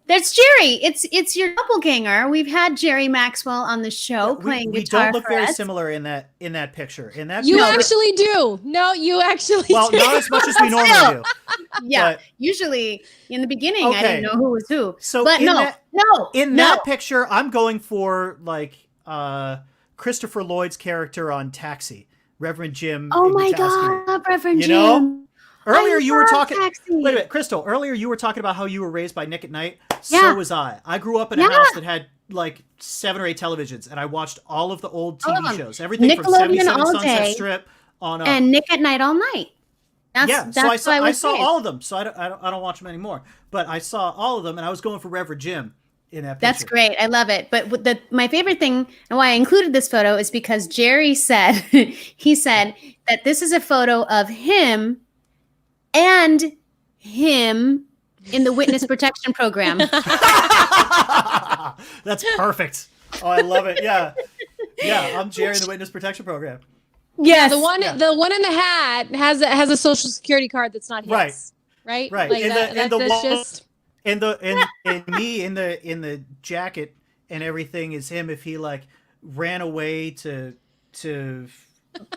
A: That's Jerry. It's your doppelganger. We've had Jerry Maxwell on the show playing guitar.
F: We don't look very
A: us.
F: similar in that picture.
B: You actually do. No, you actually do.
F: Well, not as much as we normally do.
A: Yeah.
F: But,
A: usually in the beginning, I didn't know who was who.
F: So
A: but
F: in that picture, I'm going for like Christopher Lloyd's character on Taxi, Reverend Jim.
A: Oh my God, Reverend Jim.
F: Know? Earlier you were talking. Wait a minute, Crystal. Earlier you were talking about how you were raised by Nick at Night. So was I. I grew up in a house that had like 7 or 8 televisions, and I watched all of the old TV shows, everything from 77 Sunset Strip on up.
A: And Nick at Night all night.
F: So I saw all of them. So I don't watch them anymore. But I saw all of them, and I was going for Reverend Jim in that picture.
A: That's great. I love it. But my favorite thing and why I included this photo is because Jerry said that this is a photo of him and him in the witness protection program.
F: That's perfect. Oh, I love it. Yeah, I'm Jerry in the witness protection program.
A: Yes,
B: the one in the hat has a social security card that's not his. Right.
F: Like me in the jacket and everything is him if he like ran away to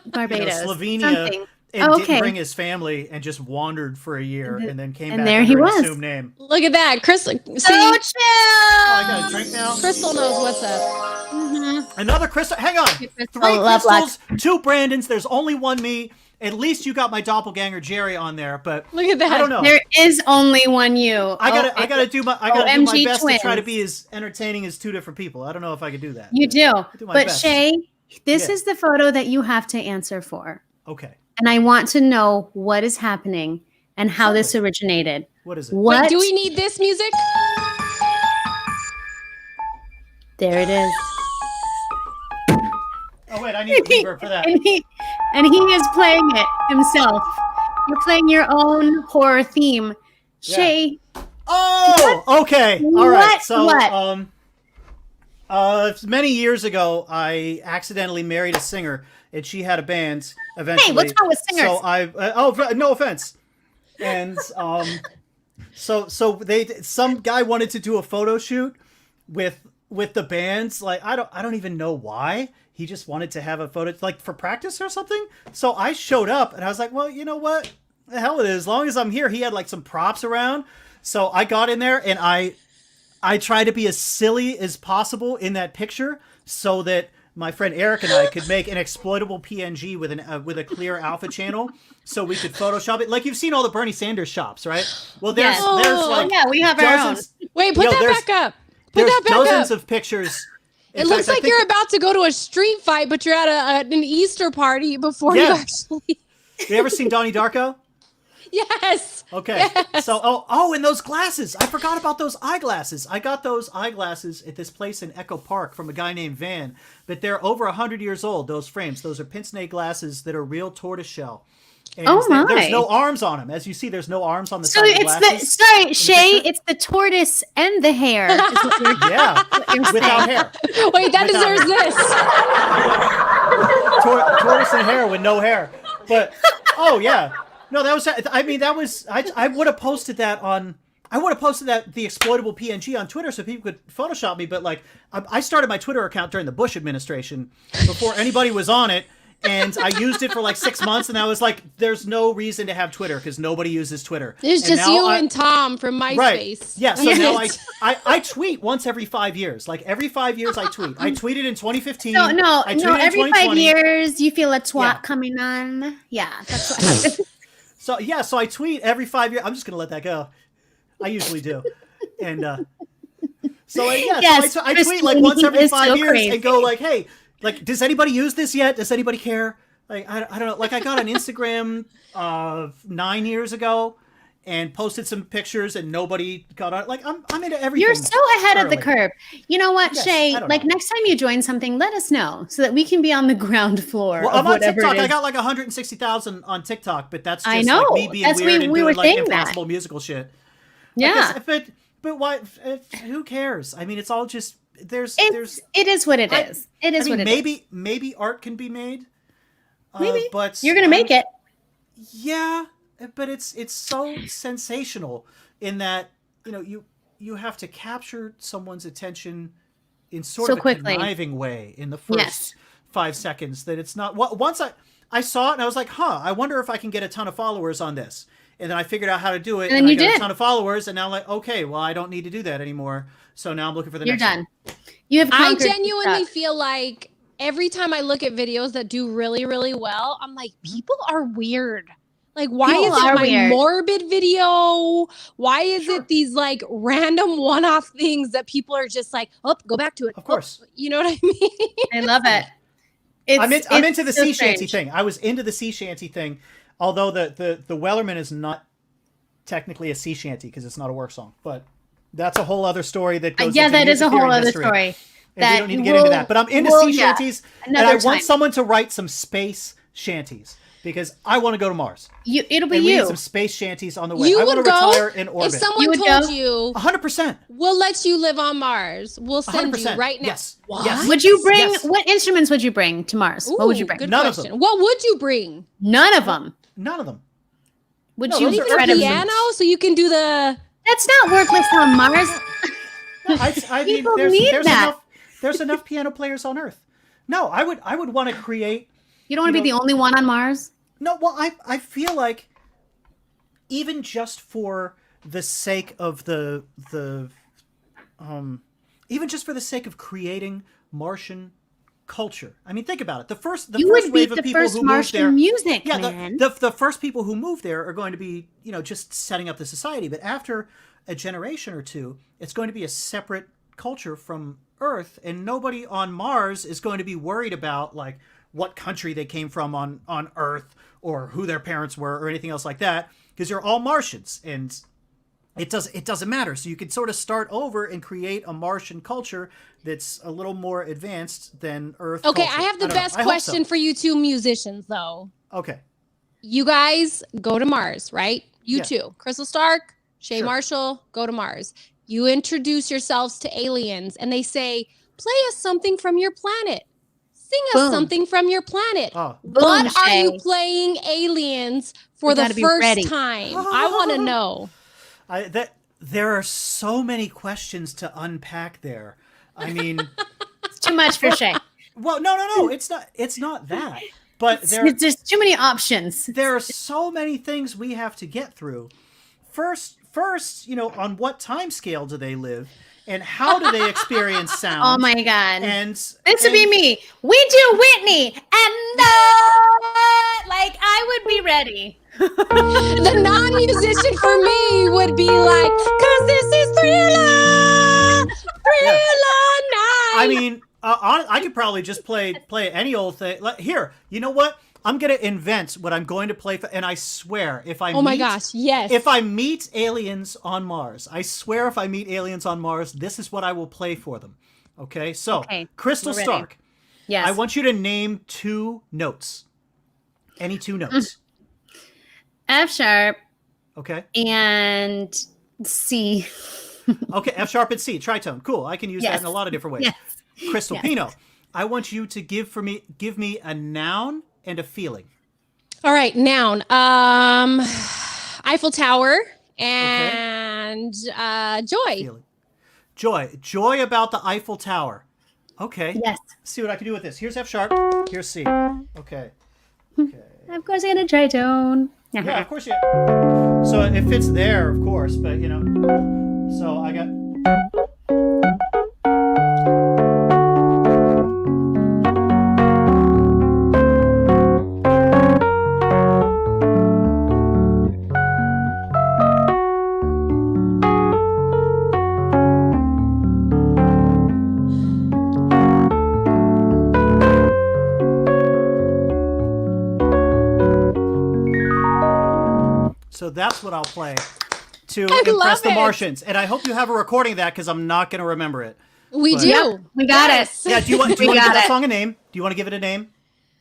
A: Barbados,
F: Slovenia.
A: something.
F: And didn't bring his family and just wandered for a year and then came back
A: there he
F: under
A: was.
F: an assumed name.
B: Look at that. Crystal.
A: So chill.
F: Oh, I got a drink now.
B: Crystal knows what's up.
A: Mm-hmm.
F: Another Crystal. Hang on. 3 Crystals, 2 Brandons. There's only 1 me. At least you got my doppelganger Jerry on there, but
B: look at that.
F: I don't know.
A: There is only 1 you.
F: I gotta do my best
A: twins.
F: to try to be as entertaining as 2 different people. I don't know if I could do that.
A: You do.
F: My
A: But
F: best.
A: Shea, this is the photo that you have to answer for.
F: Okay.
A: And I want to know what is happening and how this originated.
F: What is it?
B: Wait, do we need this music?
A: There it is.
F: Oh wait, I need reverb for that.
A: And he is playing it himself. You're playing your own horror theme.
F: Yeah.
A: Shea.
F: Oh, okay. All right. So,
A: What?
F: Many years ago, I accidentally married a singer, and she had a band eventually.
A: Hey, what's wrong with singers?
F: So no offense. And so some guy wanted to do a photo shoot with the bands. Like I don't even know why. He just wanted to have a photo, like for practice or something. So I showed up, and I was like, well, you know what? The hell it is. As long as I'm here. He had like some props around. So I got in there, and I tried to be as silly as possible in that picture so that my friend Eric and I could make an exploitable PNG with a clear alpha channel, so we could Photoshop it. Like you've seen all the Bernie Sanders shops, right? Well, there's like
A: we have our own.
B: Wait, put that back up. Put
F: there's
B: that back
F: dozens
B: up.
F: of pictures.
B: It looks like you're about to go to a street fight, but you're at an Easter party before you actually.
F: You ever seen Donnie Darko?
B: Yes.
F: Okay.
B: Yes.
F: So, and those glasses. I forgot about those eyeglasses. I got those eyeglasses at this place in Echo Park from a guy named Van, but they're over 100 years old, those frames. Those are pince-nez glasses that are real tortoiseshell. And there's no arms on them. As you see, there's no arms on the side of the glasses.
A: Shay, it's the tortoise and the hair.
F: Yeah, without hair.
B: Wait, that deserves this.
F: Tortoise and hair with no hair. But, yeah. No, that was, I would have posted that the exploitable PNG on Twitter so people could Photoshop me, but like, I started my Twitter account during the Bush administration before anybody was on it, and I used it for like 6 months, and I was like, there's no reason to have Twitter because nobody uses Twitter.
B: It's just you and Tom from MySpace.
F: Right. Yeah, so now I tweet once every 5 years. Like every 5 years I tweet. I tweeted in 2015.
A: No, every 5 years you feel a twat coming on. Yeah, that's what happens.
F: So I tweet every 5 years. I'm just gonna let that go. I usually do, and I tweet like once every 5 years and go like, hey, like, does anybody use this yet? Does anybody care? Like, I don't know. Like, I got on Instagram 9 years ago and posted some pictures, and nobody got on. Like, I'm into everything.
A: You're so ahead of the curve. You know what, Shay? Like, next time you join something, let us know so that we can be on the ground floor.
F: Well, I'm on TikTok. I got like 160,000 on TikTok, but that's just like me being weird and doing like impossible musical shit.
A: Yeah,
F: but why? Who cares? I mean, it's all just it is what it is. It is what it is. Maybe art can be made.
A: Maybe,
F: but
A: you're gonna make it.
F: Yeah, but it's so sensational in that you have to capture someone's attention in sort of a conniving way in the first 5 seconds. That it's not. Once I saw it and I was like, I wonder if I can get a ton of followers on this. And then I figured out how to do it, and I got a ton of followers, and now I'm like, okay, well, I don't need to do that anymore. So now I'm looking for the next one.
A: You have.
B: I genuinely feel like every time I look at videos that do really, really well, I'm like, people are weird. Like, why is it my morbid video? Why is it these like random one-off things that people are just like, go back to it.
F: Of course.
B: You know what I mean?
A: I love it.
F: I'm into the sea shanty thing. I was into the sea shanty thing. Although the Wellerman is not technically a sea shanty because it's not a work song, but that's a whole other story that goes.
A: Yeah, that is a whole other story.
F: And we don't need to get into that. But I'm into sea shanties, and I want someone to write some space shanties because I want to go to Mars.
A: It'll be
F: we
A: you.
F: need some space shanties on the way. I want to retire in orbit.
B: If someone told you
F: 100%,
B: we'll let you live on Mars. We'll send you right now.
F: Yes.
B: What?
F: Yes.
A: Would you bring what instruments would you bring to Mars? What would you bring?
B: None of them. What would you bring?
A: None of them.
F: None of them.
A: Would you
B: need a piano so you can do the?
A: That's not worthless on Mars.
F: I mean,
A: People need that.
F: There's enough piano players on Earth. No, I would want to create.
A: You don't want to be the only one on Mars?
F: No, well, I feel like even just for the sake of even just for the sake of creating Martian culture. I mean, think about it. The first wave of people who moved there.
A: Music,
F: the first people who move there are going to be, just setting up the society. But after a generation or two, it's going to be a separate culture from Earth, and nobody on Mars is going to be worried about like what country they came from on Earth or who their parents were or anything else like that, because you're all Martians, and it doesn't matter. So you could sort of start over and create a Martian culture that's a little more advanced than Earth.
B: Okay,
F: culture.
B: I have the best question for you two musicians, though.
F: Okay.
B: You guys go to Mars, right? You two. Krystal Stark, Shea Marshall, go to Mars. You introduce yourselves to aliens, and they say, play us something from your planet. Sing us
A: Boom.
B: something from your planet.
F: Oh,
B: What
A: Boom,
B: are
A: Shea.
B: you playing aliens for
A: We
B: the
A: gotta be
B: first
A: ready.
B: time? I want to know.
F: There are so many questions to unpack there. I mean,
A: It's too much for Shea.
F: well, no. It's not that. But
A: There's just too many options.
F: there are so many things we have to get through. First, on what time scale do they live, and how do they experience sound?
A: Oh my God.
F: And
A: This would be me. We do Whitney, and like I would be ready.
B: The non-musician for me would be like, "'Cause this is Thriller Night."
F: I mean, I could probably just play any old thing. Here, you know what? I'm gonna invent what I'm going to play for, and I swear, if I
B: Oh my gosh, yes.
F: if I meet aliens on Mars, I swear, if I meet aliens on Mars, this is what I will play for them. Okay, so Crystal
A: we're ready.
F: Stark,
A: Yes.
F: I want you to name 2 notes. Any 2 notes.
A: F sharp
F: Okay.
A: and C.
F: Okay. F sharp and C. Tritone. Cool. I can use that
A: Yes.
F: in a lot of different ways.
A: Yes.
F: Crystal
A: Yes.
F: Pino, I want you to give me a noun and a feeling.
B: All right, noun. Eiffel Tower and joy.
F: Feeling. Joy about the Eiffel Tower. Okay.
A: Yes.
F: Let's see what I can do with this. Here's F sharp. Here's C. Okay.
A: Of course, I got a tritone.
F: Yeah, of course you. So it fits there, of course, but So I got. So that's what I'll play to impress
B: love
F: the
B: it.
F: Martians. And I hope you have a recording of that, because I'm not going to remember it.
B: We
F: But-
B: do.
A: Yep, we got
B: Yes.
F: Yeah, do you want to
A: We
F: give
A: got
F: that
A: it.
F: song a name? Do you want to give it a name?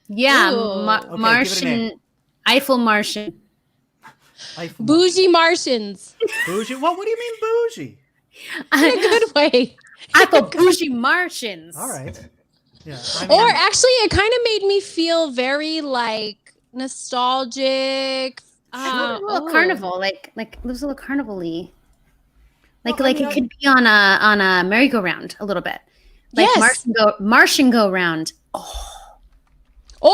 A: Yeah,
B: Ooh.
F: give it a
A: Martian,
F: name.
A: Eiffel Martian.
F: Eiffel
B: Bougie Martians.
F: Bougie? Well, what do you mean bougie?
B: In a good way.
A: Eiffel bougie Martians.
F: All right. Yeah. I
B: Or
F: mean,
B: actually, it kind of made me feel very like nostalgic.
A: A little carnival, like it was a little carnival-y. Like
F: Well, I
A: like
F: mean,
A: it could be on a merry-go-round a little bit. Like
B: Yes.
A: Martian go round.
B: Or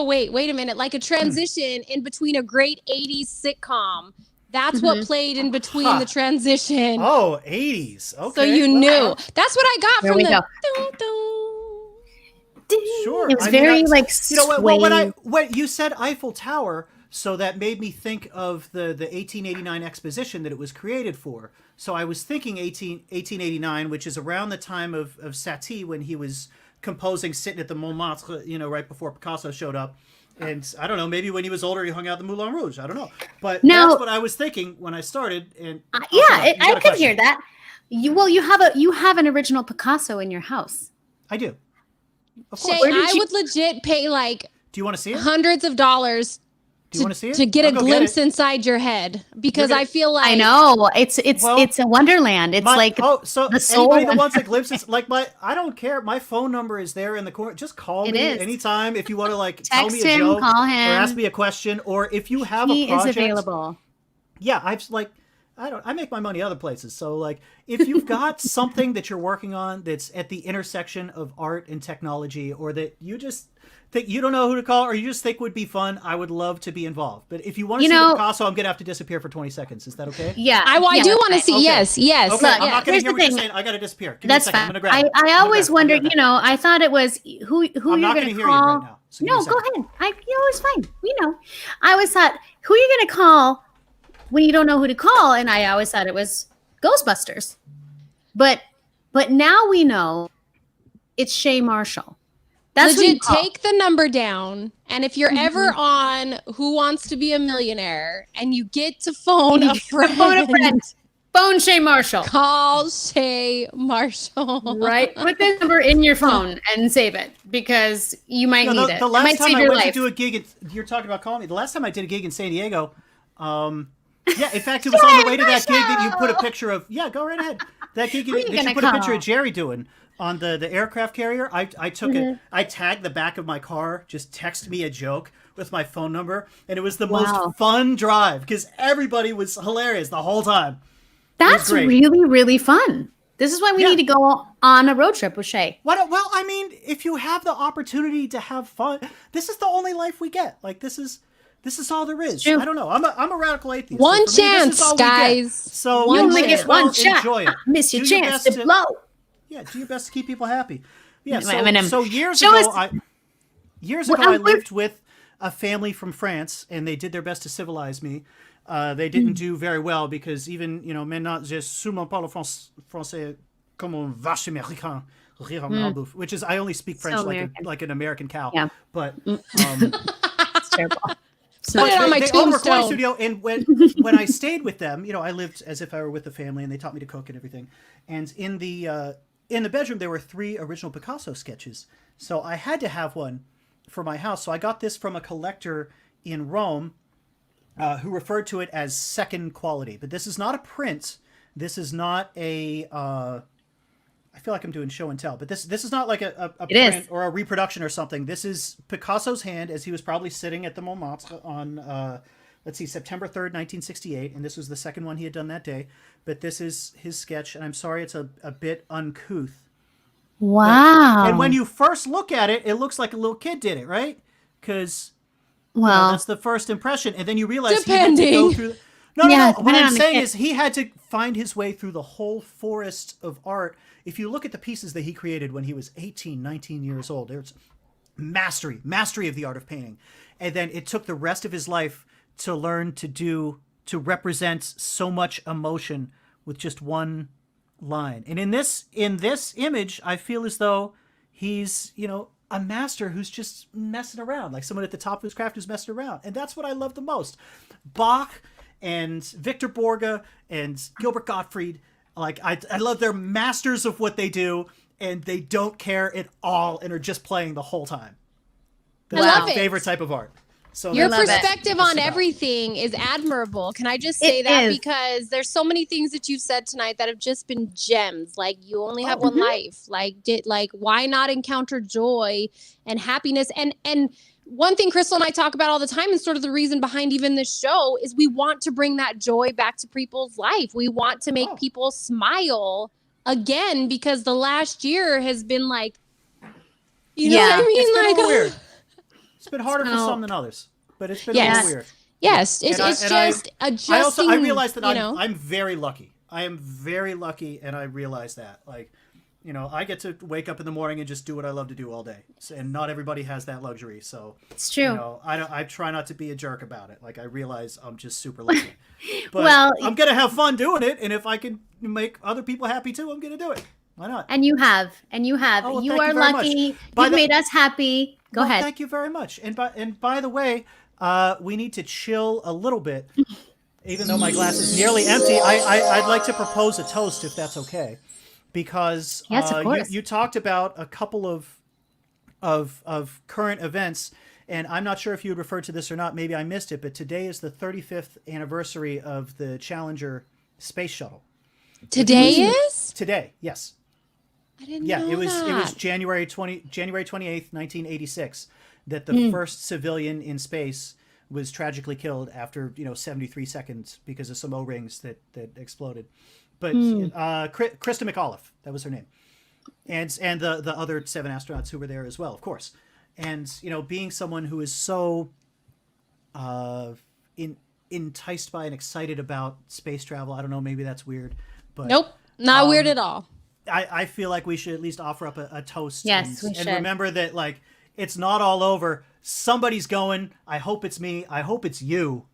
B: wait a minute, like a transition in between a great 80s sitcom. That's what played in between
F: Huh.
B: the transition.
F: Oh, 80s. Okay.
B: So you
F: well,
B: knew. That's what I got
A: There
B: from
A: we
B: the
A: go.
B: dun, dun.
F: Sure.
A: It was
F: I mean,
A: very
F: I-
A: like
F: You know what? Well,
A: sway.
F: when you said Eiffel Tower, so that made me think of the 1889 exposition that it was created for. So I was thinking 1889, which is around the time of Satie, when he was composing sitting at the Montmartre, right before Picasso showed up. And I don't know, maybe when he was older, he hung out at the Moulin Rouge. I don't know. But
A: No.
F: that's what I was thinking when I started. And
A: Yeah,
F: you got
A: I
F: a
A: could
F: question.
A: hear that. You have an original Picasso in your house.
F: I do. Of
B: Shay,
F: course.
A: Where did
B: I
A: you-
B: would legit pay like
F: Do you want to see it?
B: hundreds of dollars
F: Do you want to see it?
B: to get
F: I'll
B: a
F: go
B: glimpse
F: it.
B: inside your head, because
F: gonna-
B: I feel like
A: I know it's
F: Well,
A: it's a wonderland. It's like
F: so
A: the soul
F: anybody that
A: one.
F: wants a glimpse is like I don't care. My phone number is there in the corner. Just call
A: It
F: me
A: is.
F: anytime if you want to tell
A: Text
F: me a
A: him,
F: joke
A: call
F: or
A: him.
F: ask me a question, or if you have
A: he
F: a project.
A: is available.
F: Yeah, I make my money other places. So if you've got something that you're working on that's at the intersection of art and technology, or that you just think you don't know who to call, or you just think would be fun, I would love to be involved. But if you want to
A: You
F: see
A: know-
F: the Picasso, I'm gonna have to disappear for 20 seconds. Is that okay?
A: Yeah,
B: I
A: yeah,
B: do
A: that's
B: want to
A: fine.
B: see.
F: Okay.
B: Yes.
F: Okay, I'm
B: yes.
F: not gonna
A: Here's
F: hear
A: the
F: what you're
A: thing.
F: saying. I gotta disappear. Give me a
A: That's
F: second. I'm
A: fine.
F: gonna grab it.
A: I
F: I'm
A: always
F: gonna grab
A: wondered,
F: it.
A: I thought it was who
F: I'm
A: you're
F: not
A: going
F: gonna
A: to
F: hear
A: call.
F: you right now. So give me a
A: No, go
F: second.
A: ahead. It's fine. I always thought, who are you going to call when you don't know who to call? And I always thought it was Ghostbusters. But now we know it's Shea Marshall. That's what you
B: Legit,
A: call.
B: take the number down, and if you're ever on Who Wants to Be a Millionaire and you get to phone a friend,
A: Phone a friend. Phone Shea Marshall.
B: call Shea Marshall.
A: Right? Put this number in your phone and save it, because you might need it.
F: The
A: It
F: last
A: might
F: time
A: save
F: I
A: your
F: went
A: life.
F: to do a gig, you're talking about calling me. The last time I did a gig in San Diego, yeah, in fact, it was on the way to that gig that you put a picture of. Yeah, go right ahead. That gig
A: Who are you
F: that you
A: gonna
F: put a picture
A: call?
F: of Jerry doing. on the aircraft carrier, I took it. I tagged the back of my car. Just text me a joke with my phone number, and it was the most fun drive because everybody was hilarious the whole time.
A: That's really, really fun. This is why we need to go on a road trip with Shea.
F: Well, I mean, if you have the opportunity to have fun, this is the only life we get. Like this is all there is. I don't know. I'm a radical atheist.
B: One
F: so
B: chance, guys.
F: So
A: you only get one shot.
F: Enjoy it.
A: Miss your chance to blow.
F: Yeah, do your best to keep people happy. Yeah.
A: So
F: years ago, I lived with a family from France, and they did their best to civilize me. They didn't do very well because even, maintenant, je sûrement parle français comme un vache américain, which is, I only speak French like an American cow.
A: Yeah.
F: But,
A: it's terrible.
B: Put it on my
F: they own a recording
B: tombstone.
F: studio, and when I stayed with them, I lived as if I were with the family, and they taught me to cook and everything. And in the bedroom, there were 3 original Picasso sketches. So I had to have one for my house. So I got this from a collector in Rome, who referred to it as second quality. But this is not a print. This is not a... I feel like I'm doing show and tell, but this is not like a print or a reproduction or something. This is Picasso's hand as he was probably sitting at the Montmartre on, September 3rd, 1968. And this was the second one he had done that day. But this is his sketch, and I'm sorry it's a bit uncouth.
A: Wow.
F: And when you first look at it, it looks like a little kid did it, right? Because... Well, that's the first impression, and then you realize he had to go through. No. What I'm saying is he had to find his way through the whole forest of art. If you look at the pieces that he created when he was 18, 19 years old, there's mastery of the art of painting, and then it took the rest of his life to learn to represent so much emotion with just one line. And in this image, I feel as though he's a master who's just messing around, like someone at the top of his craft who's messing around. And that's what I love the most. Bach and Victor Borge and Gilbert Gottfried, like I love they're masters of what they do, and they don't care at all and are just playing the whole time. That's my favorite type of art. So
B: your perspective on everything is admirable. Can I just say that? Because there's so many things that you've said tonight that have just been gems. Like you only have one life. Like why not encounter joy and happiness? And one thing Krystal and I talk about all the time, and sort of the reason behind even this show, is we want to bring that joy back to people's life. We want to make people smile again, because the last year has been like, you know what I mean?
F: It's been
B: like
F: weird. It's been harder for some than others, but it's been a little weird.
B: Yes, it's just adjusting.
F: I realize that I'm very lucky. I am very lucky, and I realize that. Like, I get to wake up in the morning and just do what I love to do all day, and not everybody has that luxury. So
A: it's true.
F: I try not to be a jerk about it. Like, I realize I'm just super lucky, but
A: well,
F: I'm gonna have fun doing it, and if I can make other people happy too, I'm gonna do it. Why not?
A: And you have.
F: Oh,
A: you are lucky. You've made us happy. Go ahead.
F: Thank you very much. And by the way, we need to chill a little bit. Even though my glass is nearly empty, I'd like to propose a toast, if that's okay, because
A: yes, of course.
F: You talked about a couple of current events, and I'm not sure if you had referred to this or not. Maybe I missed it, but today is the 35th anniversary of the Challenger space shuttle.
B: Today is?
F: Today, yes.
B: I didn't know
F: it was
B: that.
F: It was January 28th, 1986, that the first civilian in space was tragically killed after 73 seconds because of some O-rings that exploded. But Krista McAuliffe, that was her name, and the other 7 astronauts who were there as well, of course. And being someone who is so enticed by and excited about space travel, I don't know, maybe that's weird, but
B: nope, not weird at all.
F: I feel like we should at least offer up a toast.
A: Yes, we should.
F: And remember that, like, it's not all over. Somebody's going. I hope it's me. I hope it's you.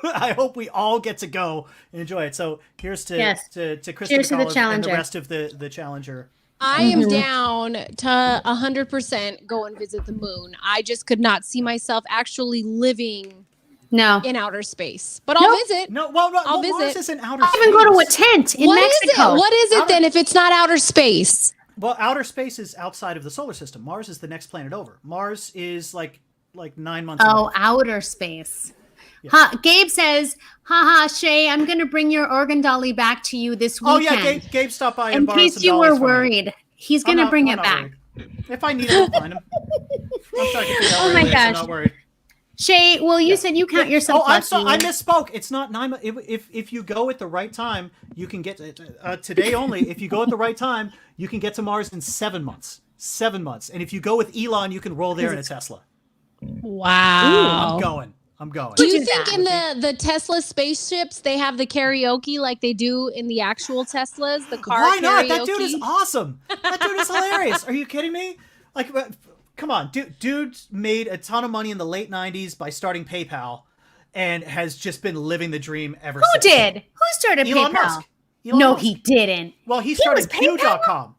F: I hope we all get to go and enjoy it. So here's to Krista
A: Cheers to the Challenger.
F: and the rest of the Challenger.
B: I am down to 100% go and visit the moon. I just could not see myself actually living in outer space, but I'll visit.
F: No, I'll
B: visit.
F: Mars is in outer space.
A: Even go to a tent in Mexico.
B: What is it then if it's not outer space?
F: Well, outer space is outside of the solar system. Mars is the next planet over. Mars is like 9 months away.
A: Oh, outer space. Yeah. Gabe says, haha, Shea, I'm going to bring your organ dolly back to you this weekend.
F: Oh, yeah, Gabe stopped by and
A: in
F: borrowed
A: case
F: some
A: you
F: dollars
A: were
F: from
A: worried. He's going to bring it back.
F: Worried. If I need him, I'll find him. I'm sorry to figure out
A: Oh
F: where
A: my
F: he is, I'm
A: gosh.
F: not worried.
A: Shay, well, you said you count yourself
F: I'm
A: lucky.
F: sorry. I misspoke. It's not 9 months. If you go at the right time, you can get today only. If you go at the right time, you can get to Mars in 7 months. 7 months. And if you go with Elon, you can roll there in a Tesla.
B: Wow.
F: I'm going.
B: Do you
A: do
B: think
A: that.
B: in the Tesla spaceships they have the karaoke like they do in the actual Teslas? The car
F: Why not?
B: karaoke?
F: That dude is awesome. That dude is hilarious. Are you kidding me? Like, come on, dude made a ton of money in the late 90s by starting PayPal and has just been living the dream ever
A: Who
F: since.
A: did? Who started
F: Elon
A: PayPal?
F: Musk.
A: No,
F: Musk.
A: he didn't.
F: Well, he
A: was
F: started
A: PayPal?
F: Q.com.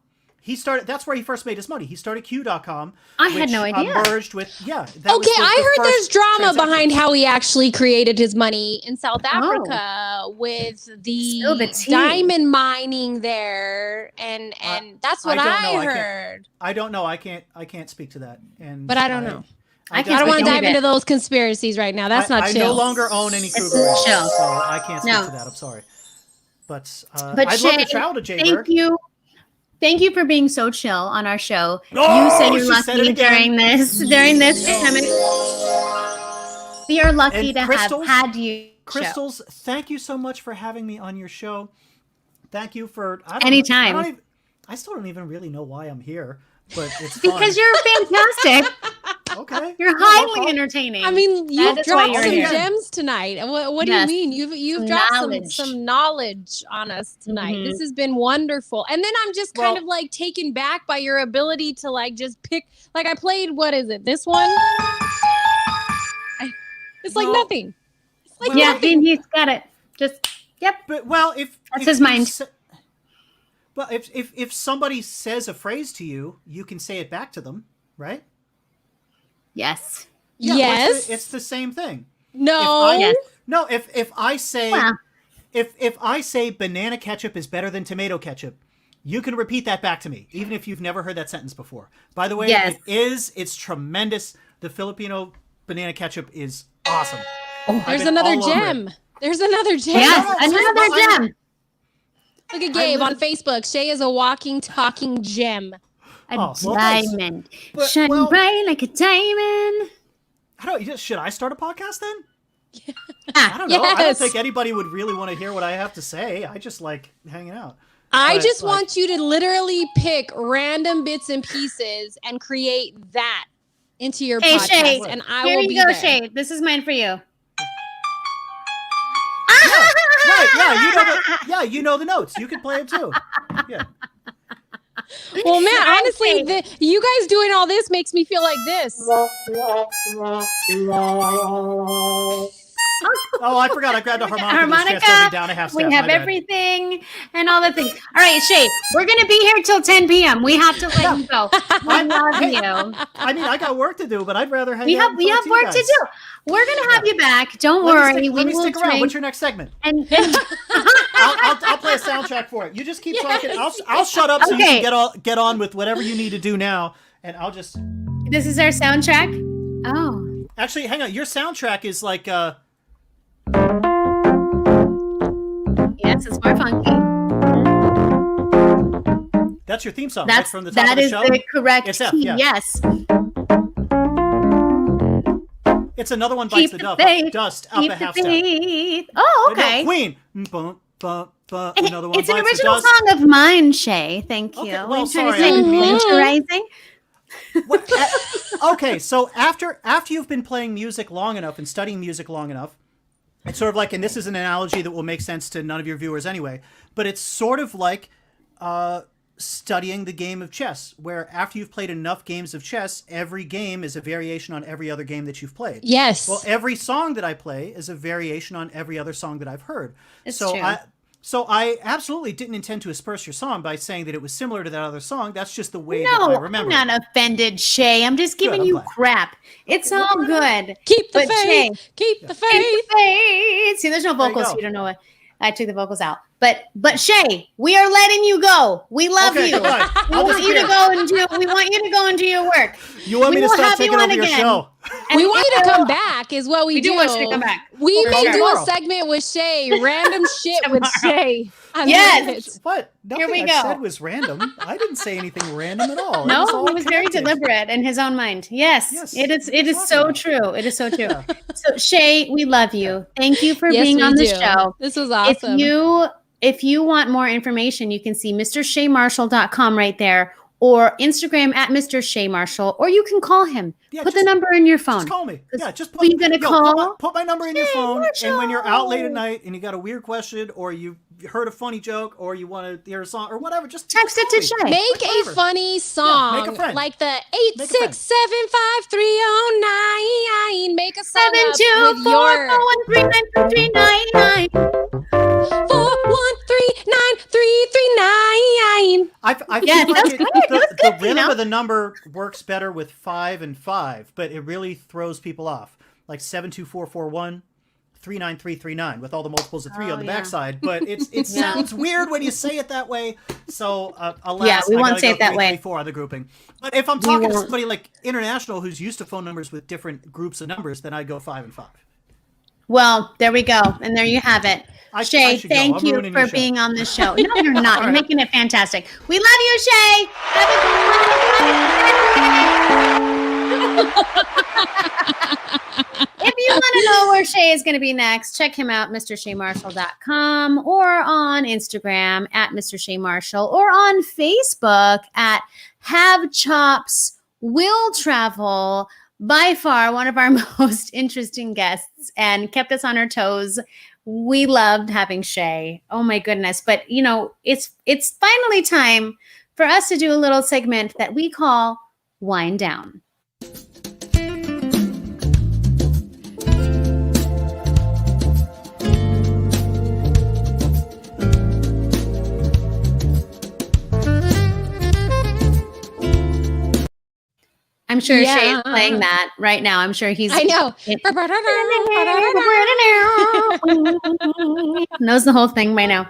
F: That's where he first made his money. He started Q.com.
A: I had no idea.
F: Merged with, that was
B: Okay,
F: the
B: I heard
F: first
B: there's drama
F: transaction.
B: behind how he actually created his money in South Africa with
A: Spill
B: the
A: the tea.
B: diamond mining there, and that's what
F: I don't
B: I
F: know.
B: heard.
F: I don't know. I can't speak to that.
B: But I don't know.
A: I
B: I don't want to
A: believe
B: dive
A: it.
B: into those conspiracies right now. That's not
F: I
B: chill.
F: no longer own any Kruger,
A: It's chill.
F: so I can't speak
A: No.
F: to that. I'm sorry. But
A: But
F: I'd
A: Shay,
F: love to travel to Jay
A: thank
F: Berg.
A: you. Thank you for being so chill on our show.
F: Oh,
A: you said you're
F: she said it
A: lucky
F: again.
A: during this pandemic. We are lucky
F: And
A: to have
F: Crystals-
A: had you.
F: Crystals, thank you so much for having me on your show. Thank you for
A: Anytime.
F: I still don't even really know why I'm here, but it's fun.
A: Because you're fantastic.
F: okay.
A: You're
F: No, no
A: highly
F: problem.
A: entertaining.
B: I mean, you've
A: That is why
B: dropped
A: you're
B: some
A: here.
B: gems tonight. What do you
A: Yes.
B: mean? You've
A: Some
B: dropped
A: knowledge.
B: some knowledge on us tonight.
A: Mhm.
B: This has been wonderful. And then I'm just kind
F: Well-
B: of like taken back by your ability to like just pick. Like I played, what is it? This one? It's like
F: Well-
B: nothing. It's like
A: yeah,
B: nothing.
A: he's got it. Just yep.
F: But well, if
A: That's
F: if
A: his
F: you
A: mind.
F: well, if somebody says a phrase to you, you can say it back to them, right?
A: Yes.
F: Yeah, well,
B: Yes.
F: it's the same thing.
B: No.
A: Yes.
F: No, if I say
A: Well.
F: if I say banana ketchup is better than tomato ketchup, you can repeat that back to me, even if you've never heard that sentence before. By the way,
A: Yes.
F: it's tremendous. The Filipino banana ketchup is awesome.
B: There's
F: been
B: another
F: all over
B: gem. There's another gem.
A: Yes.
F: no,
A: Another
F: seriously,
A: gem.
B: Look at Gabe
F: live-
B: on Facebook. Shay is a walking, talking gem.
A: A
F: Oh, well, thanks.
A: diamond.
F: But-
A: Shining
F: well-
A: bright like a diamond.
F: Should I start a podcast then?
A: Ah,
F: I don't know. I don't
B: Yes.
F: think anybody would really want to hear what I have to say. I just like hanging out.
B: I
F: But,
B: just
F: like-
B: want you to literally pick random bits and pieces and create that into your
A: Hey,
B: podcast,
A: Shay.
B: and I
A: Here
B: will
A: you
B: be
A: go,
B: there.
A: Shay. This is mine for you.
F: Right, you know the notes. You can play it too. Yeah.
B: Well, man,
A: I'm
B: honestly,
A: saying-
B: you guys doing all this makes me feel like this.
F: Oh, I forgot. I grabbed a harmonica.
A: Harmonica.
F: This just down a half
A: We
F: step.
A: have
F: My bad.
A: everything and all the things. All right, Shay, we're going to be here till 10 p.m. We have to let you go. We love you.
F: I mean, I got work to do, but I'd rather hang
A: We
F: out.
A: have
F: and talk to you
A: work
F: guys.
A: to do. We're going to have you back. Don't
F: Let
A: worry.
F: me
A: We will
F: stick around.
A: drink.
F: What's your next segment?
A: And
F: I'll play a soundtrack for it. You just keep talking. I'll shut up so you
A: Okay.
F: can get on with whatever you need to do now, and I'll just.
A: this is our soundtrack. Oh.
F: Actually, hang on. Your soundtrack is like
A: Yes, it's more funky.
F: that's your theme song, right?
A: That's
F: From the top
A: that
F: of the
A: is
F: show.
A: the correct
F: It's F,
A: key.
F: yeah.
A: Yes.
F: It's another one bites
A: Keep
F: the
A: the
F: dust.
A: faith.
F: Dust out
A: Keep
F: the
A: the
F: half step.
A: faith. Oh,
F: No,
A: okay.
F: Queen. Another one
A: It's an
F: bites the
A: original
F: dust.
A: song of mine, Shay. Thank you.
F: Okay, well,
A: What are you trying to
F: sorry,
A: say?
F: I didn't mean-
A: Plagiarizing?
F: Okay, so after you've been playing music long enough and studying music long enough, it's sort of like, and this is an analogy that will make sense to none of your viewers anyway, but it's sort of like studying the game of chess, where after you've played enough games of chess, every game is a variation on every other game that you've played.
B: Yes.
F: Well, every song that I play is a variation on every other song that I've heard.
A: It's
F: so
A: true.
F: I absolutely didn't intend to asperse your song by saying that it was similar to that other song. That's just the way that I
A: No, I'm
F: remember
A: not
F: it.
A: offended, Shay. I'm just giving
F: I'm
A: you
F: glad.
A: crap. It's all good.
B: Keep the
A: But
B: faith.
A: Shay,
B: Keep the
A: Keep
B: faith.
A: the faith. See, there's no
F: There you
A: vocals.
F: go.
A: So you don't know what. I took the vocals out. But Shea, we are letting you go. We love
F: Okay,
A: you.
F: fine.
A: We
F: I'll
A: want you to
F: disappear.
A: go and we want you to go and do your work.
F: You want
A: We
F: me to
A: will
F: start
A: have you
F: taking
A: on
F: over your
A: again.
F: show?
B: We want you to come back is what we
A: We
B: do.
A: do want you to come back.
B: We
A: For
B: may
A: sure.
B: do
F: Tomorrow.
B: a segment with Shea, random shit with Shea. I
A: Yes.
B: love it.
F: What? Nothing
A: we
F: I
A: go.
F: said was random. I didn't say anything random at all.
A: No,
F: all
A: he was very
F: connected.
A: deliberate in his own mind. Yes,
F: Yes,
A: it is.
F: what are
A: It
F: you
A: is
F: talking
A: so
F: about?
A: true. It is so true.
F: Yeah.
A: So Shea, we love you. Thank you for
B: Yes,
A: being
B: we
A: on the
B: do.
A: show.
B: This was awesome.
A: If you want more information, you can see MrSheaMarshall.com right there, or Instagram at Mr. Shea Marshall, or you can call him.
F: Yeah,
A: Put the
F: just-
A: number in your phone.
F: Just call me. Yeah, just
A: Who you gonna call?
F: Put my number in your
A: Shea
F: phone, and when you're out late at
A: Marshall.
F: night and you got a weird question, or you heard a funny joke, or you want to hear a song, or whatever, just
A: Text it
F: call
A: to
F: me.
A: Shea.
B: Make
F: Whatever.
B: a funny song.
F: make a friend.
B: Like the
F: Make a friend.
B: 8675309. Make a song up
A: 724
B: with your 4139339.
F: I feel
A: Yeah,
F: like
A: that's good. That's
F: the
A: good, you
F: rhythm
A: know?
F: of the number works better with 5 and 5, but it really throws people off. Like 72441 39339 with all the multiples of 3 on the
A: yeah.
F: backside, but it sounds weird when you say it that way. So alas,
A: Yeah, we
F: I
A: won't
F: gotta
A: say
F: go
A: it that way.
F: 334 on the grouping. But if I'm talking to
A: won't.
F: somebody like international who's used to phone numbers with different groups of numbers, then I'd go 5 and 5.
A: Well, there we go. And there you have it.
F: I
A: Shay,
F: should go.
A: thank
F: I'm
A: you
F: ruining
A: for
F: your show.
A: being on the show. No, you're not. You're making it fantastic. We love you, Shay. Have a good If you want to know where Shay is going to be next, check him out, MrShayMarshall.com, or on Instagram at Mr. Shea Marshall, or on Facebook at Have Chops Will Travel. By far, one of our most interesting guests, and kept us on our toes. We loved having Shay. Oh my goodness. But it's finally time for us to do a little segment that we call Wind Down. I'm sure Shay is playing that right now. I'm sure he's.
B: I know.
A: Knows the whole thing by now.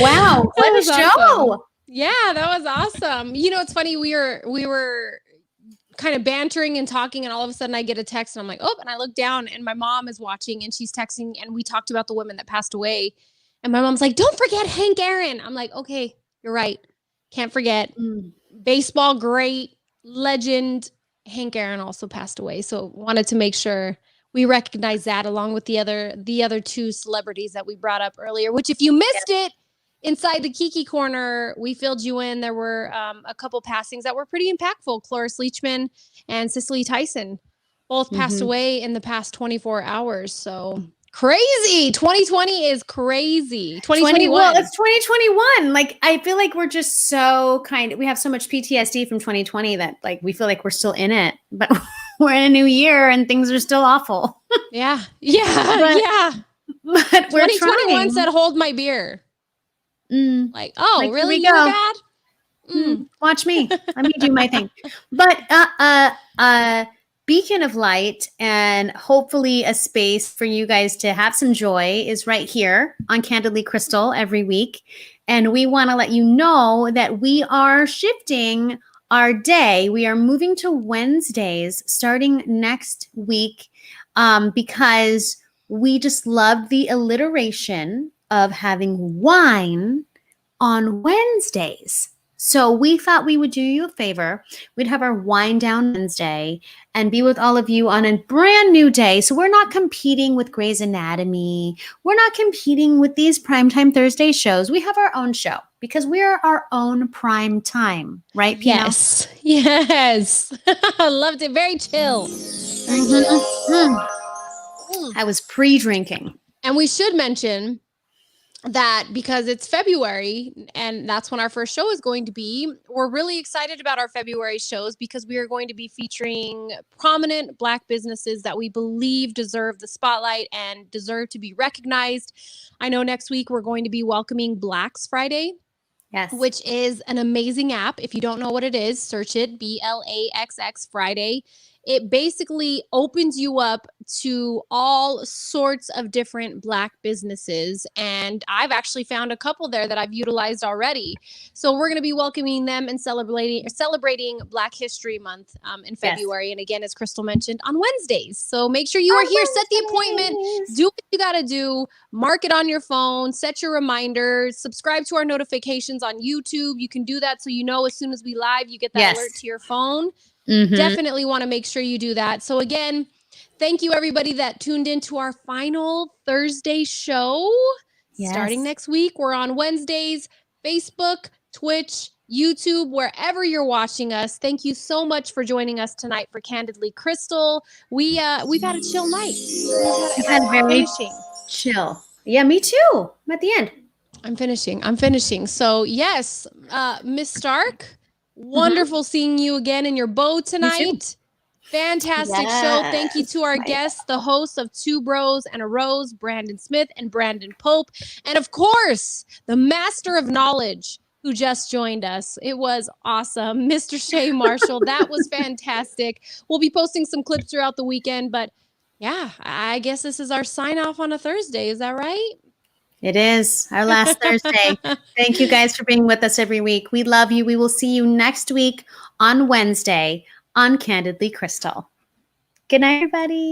A: Wow, what a
B: was
A: show!
B: awesome. Yeah, that was awesome. It's funny. We were kind of bantering and talking, and all of a sudden I get a text, and I'm like, oh, and I look down, and my mom is watching, and she's texting, and we talked about the women that passed away, and my mom's like, don't forget Hank Aaron. I'm like, okay, you're right. Can't forget. Baseball great, legend. Hank Aaron also passed away, so wanted to make sure we recognize that along with the other two celebrities that we brought up earlier. Which, if you missed it, inside the Kiki Corner, we filled you in. There were a couple passings that were pretty impactful. Cloris Leachman and Cicely Tyson both passed away in the past 24 hours. So crazy! 2020 is crazy. 2021.
A: Well, it's 2021. Like, I feel like we're just so we have so much PTSD from 2020 that we feel like we're still in it, but we're in a new year and things are still awful.
B: Yeah.
A: But we're
B: 2021
A: trying.
B: said, "Hold my beer." Like, oh,
A: Like,
B: really?
A: here we
B: You're
A: go.
B: bad?
A: Watch me. Let me do my thing. But beacon of light and hopefully a space for you guys to have some joy is right here on Candidly Krystal every week. And we want to let you know that we are shifting our day. We are moving to Wednesdays starting next week because we just love the alliteration of having wine on Wednesdays. So we thought we would do you a favor. We'd have our Wind Down Wednesday and be with all of you on a brand new day. So we're not competing with Grey's Anatomy. We're not competing with these Primetime Thursday shows. We have our own show because we are our own prime time. Right, Pino?
B: Yes. I loved it. Very chill.
A: I was pre-drinking.
B: And we should mention that because it's February and that's when our first show is going to be, we're really excited about our February shows because we are going to be featuring prominent Black businesses that we believe deserve the spotlight and deserve to be recognized. I know next week we're going to be welcoming Blacks Friday.
A: Yes.
B: Which is an amazing app. If you don't know what it is, search it, BLAXX Friday. it basically opens you up to all sorts of different Black businesses. And I've actually found a couple there that I've utilized already. So we're going to be welcoming them and celebrating Black History Month in February. And again, as Krystal mentioned, on Wednesdays. So make sure you are here. Set the appointment. Do what you got to do. Mark it on your phone. Set your reminders. Subscribe to our notifications on YouTube. You can do that so you know as soon as we live, you get that alert to your phone. Definitely want to make sure you do that. So again, thank you everybody that tuned into our final Thursday show. Starting next week, we're on Wednesdays, Facebook, Twitch, YouTube, wherever you're watching us. Thank you so much for joining us tonight for Candidly Krystal. We've had a chill night.
A: We've had very chill. Yeah, me too. I'm at the end.
B: I'm finishing. So yes, Miss Stark, wonderful seeing you again in your bow tonight. Fantastic show. Thank you to our guests, the hosts of Two Bros and a Rose, Brandon Smith and Brandon Pope. And of course, the master of knowledge who just joined us. It was awesome. Mr. Shea Marshall, that was fantastic. We'll be posting some clips throughout the weekend, but yeah, I guess this is our sign off on a Thursday. Is that right?
A: It is our last Thursday. Thank you guys for being with us every week. We love you. We will see you next week on Wednesday on Candidly Krystal. Good night, everybody.